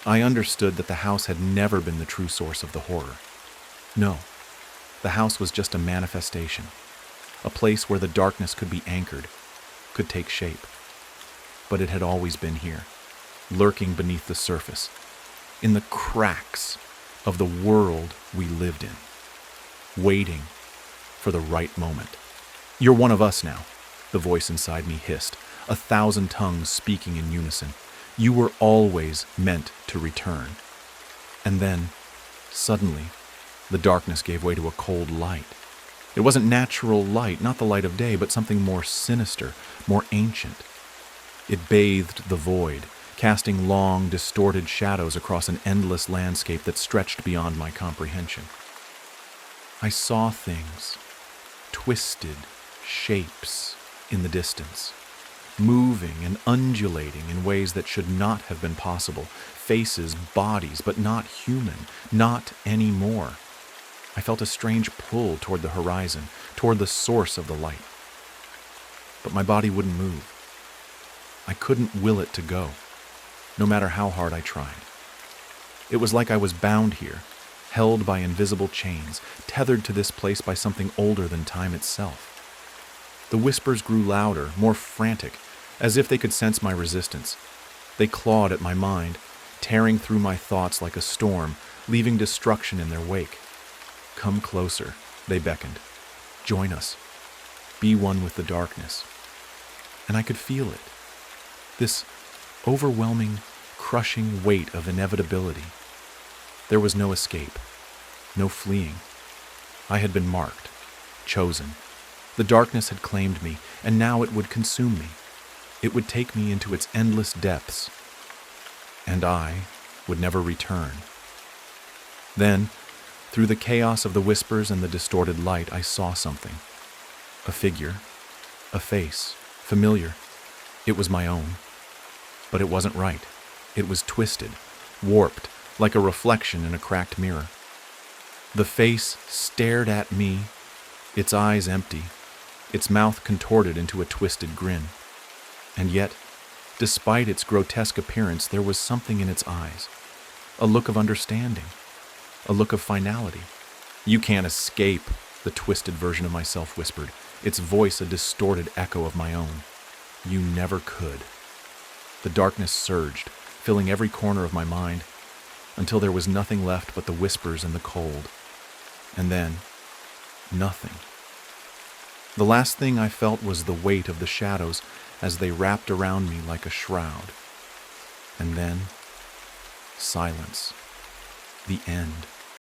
I understood that the house had never been the true source of the horror. No, the house was just a manifestation, a place where the darkness could be anchored, could take shape. But it had always been here, lurking beneath the surface, in the cracks of the world we lived in, waiting for the right moment. "You're one of us now," the voice inside me hissed, 1,000 tongues speaking in unison. "You were always meant to return." And then, suddenly, the darkness gave way to a cold light. It wasn't natural light, not the light of day, but something more sinister, more ancient. It bathed the void, casting long, distorted shadows across an endless landscape that stretched beyond my comprehension. I saw things, twisted shapes in the distance, moving and undulating in ways that should not have been possible, faces, bodies, but not human, not anymore. I felt a strange pull toward the horizon, toward the source of the light. But my body wouldn't move. I couldn't will it to go, no matter how hard I tried. It was like I was bound here, held by invisible chains, tethered to this place by something older than time itself. The whispers grew louder, more frantic, as if they could sense my resistance. They clawed at my mind, tearing through my thoughts like a storm, leaving destruction in their wake. "Come closer," they beckoned. "Join us. Be one with the darkness." And I could feel it. This overwhelming, crushing weight of inevitability. There was no escape, no fleeing. I had been marked, chosen. The darkness had claimed me, and now it would consume me. It would take me into its endless depths, and I would never return. Then, through the chaos of the whispers and the distorted light, I saw something. A figure, a face, familiar. It was my own. But it wasn't right. It was twisted, warped, like a reflection in a cracked mirror. The face stared at me, its eyes empty, its mouth contorted into a twisted grin. And yet, despite its grotesque appearance, there was something in its eyes, a look of understanding, a look of finality. "You can't escape," the twisted version of myself whispered. its voice a distorted echo of my own. You never could. The darkness surged, filling every corner of my mind, until there was nothing left but the whispers and the cold. And then, nothing. The last thing I felt was the weight of the shadows as they wrapped around me like a shroud. And then, silence. The end.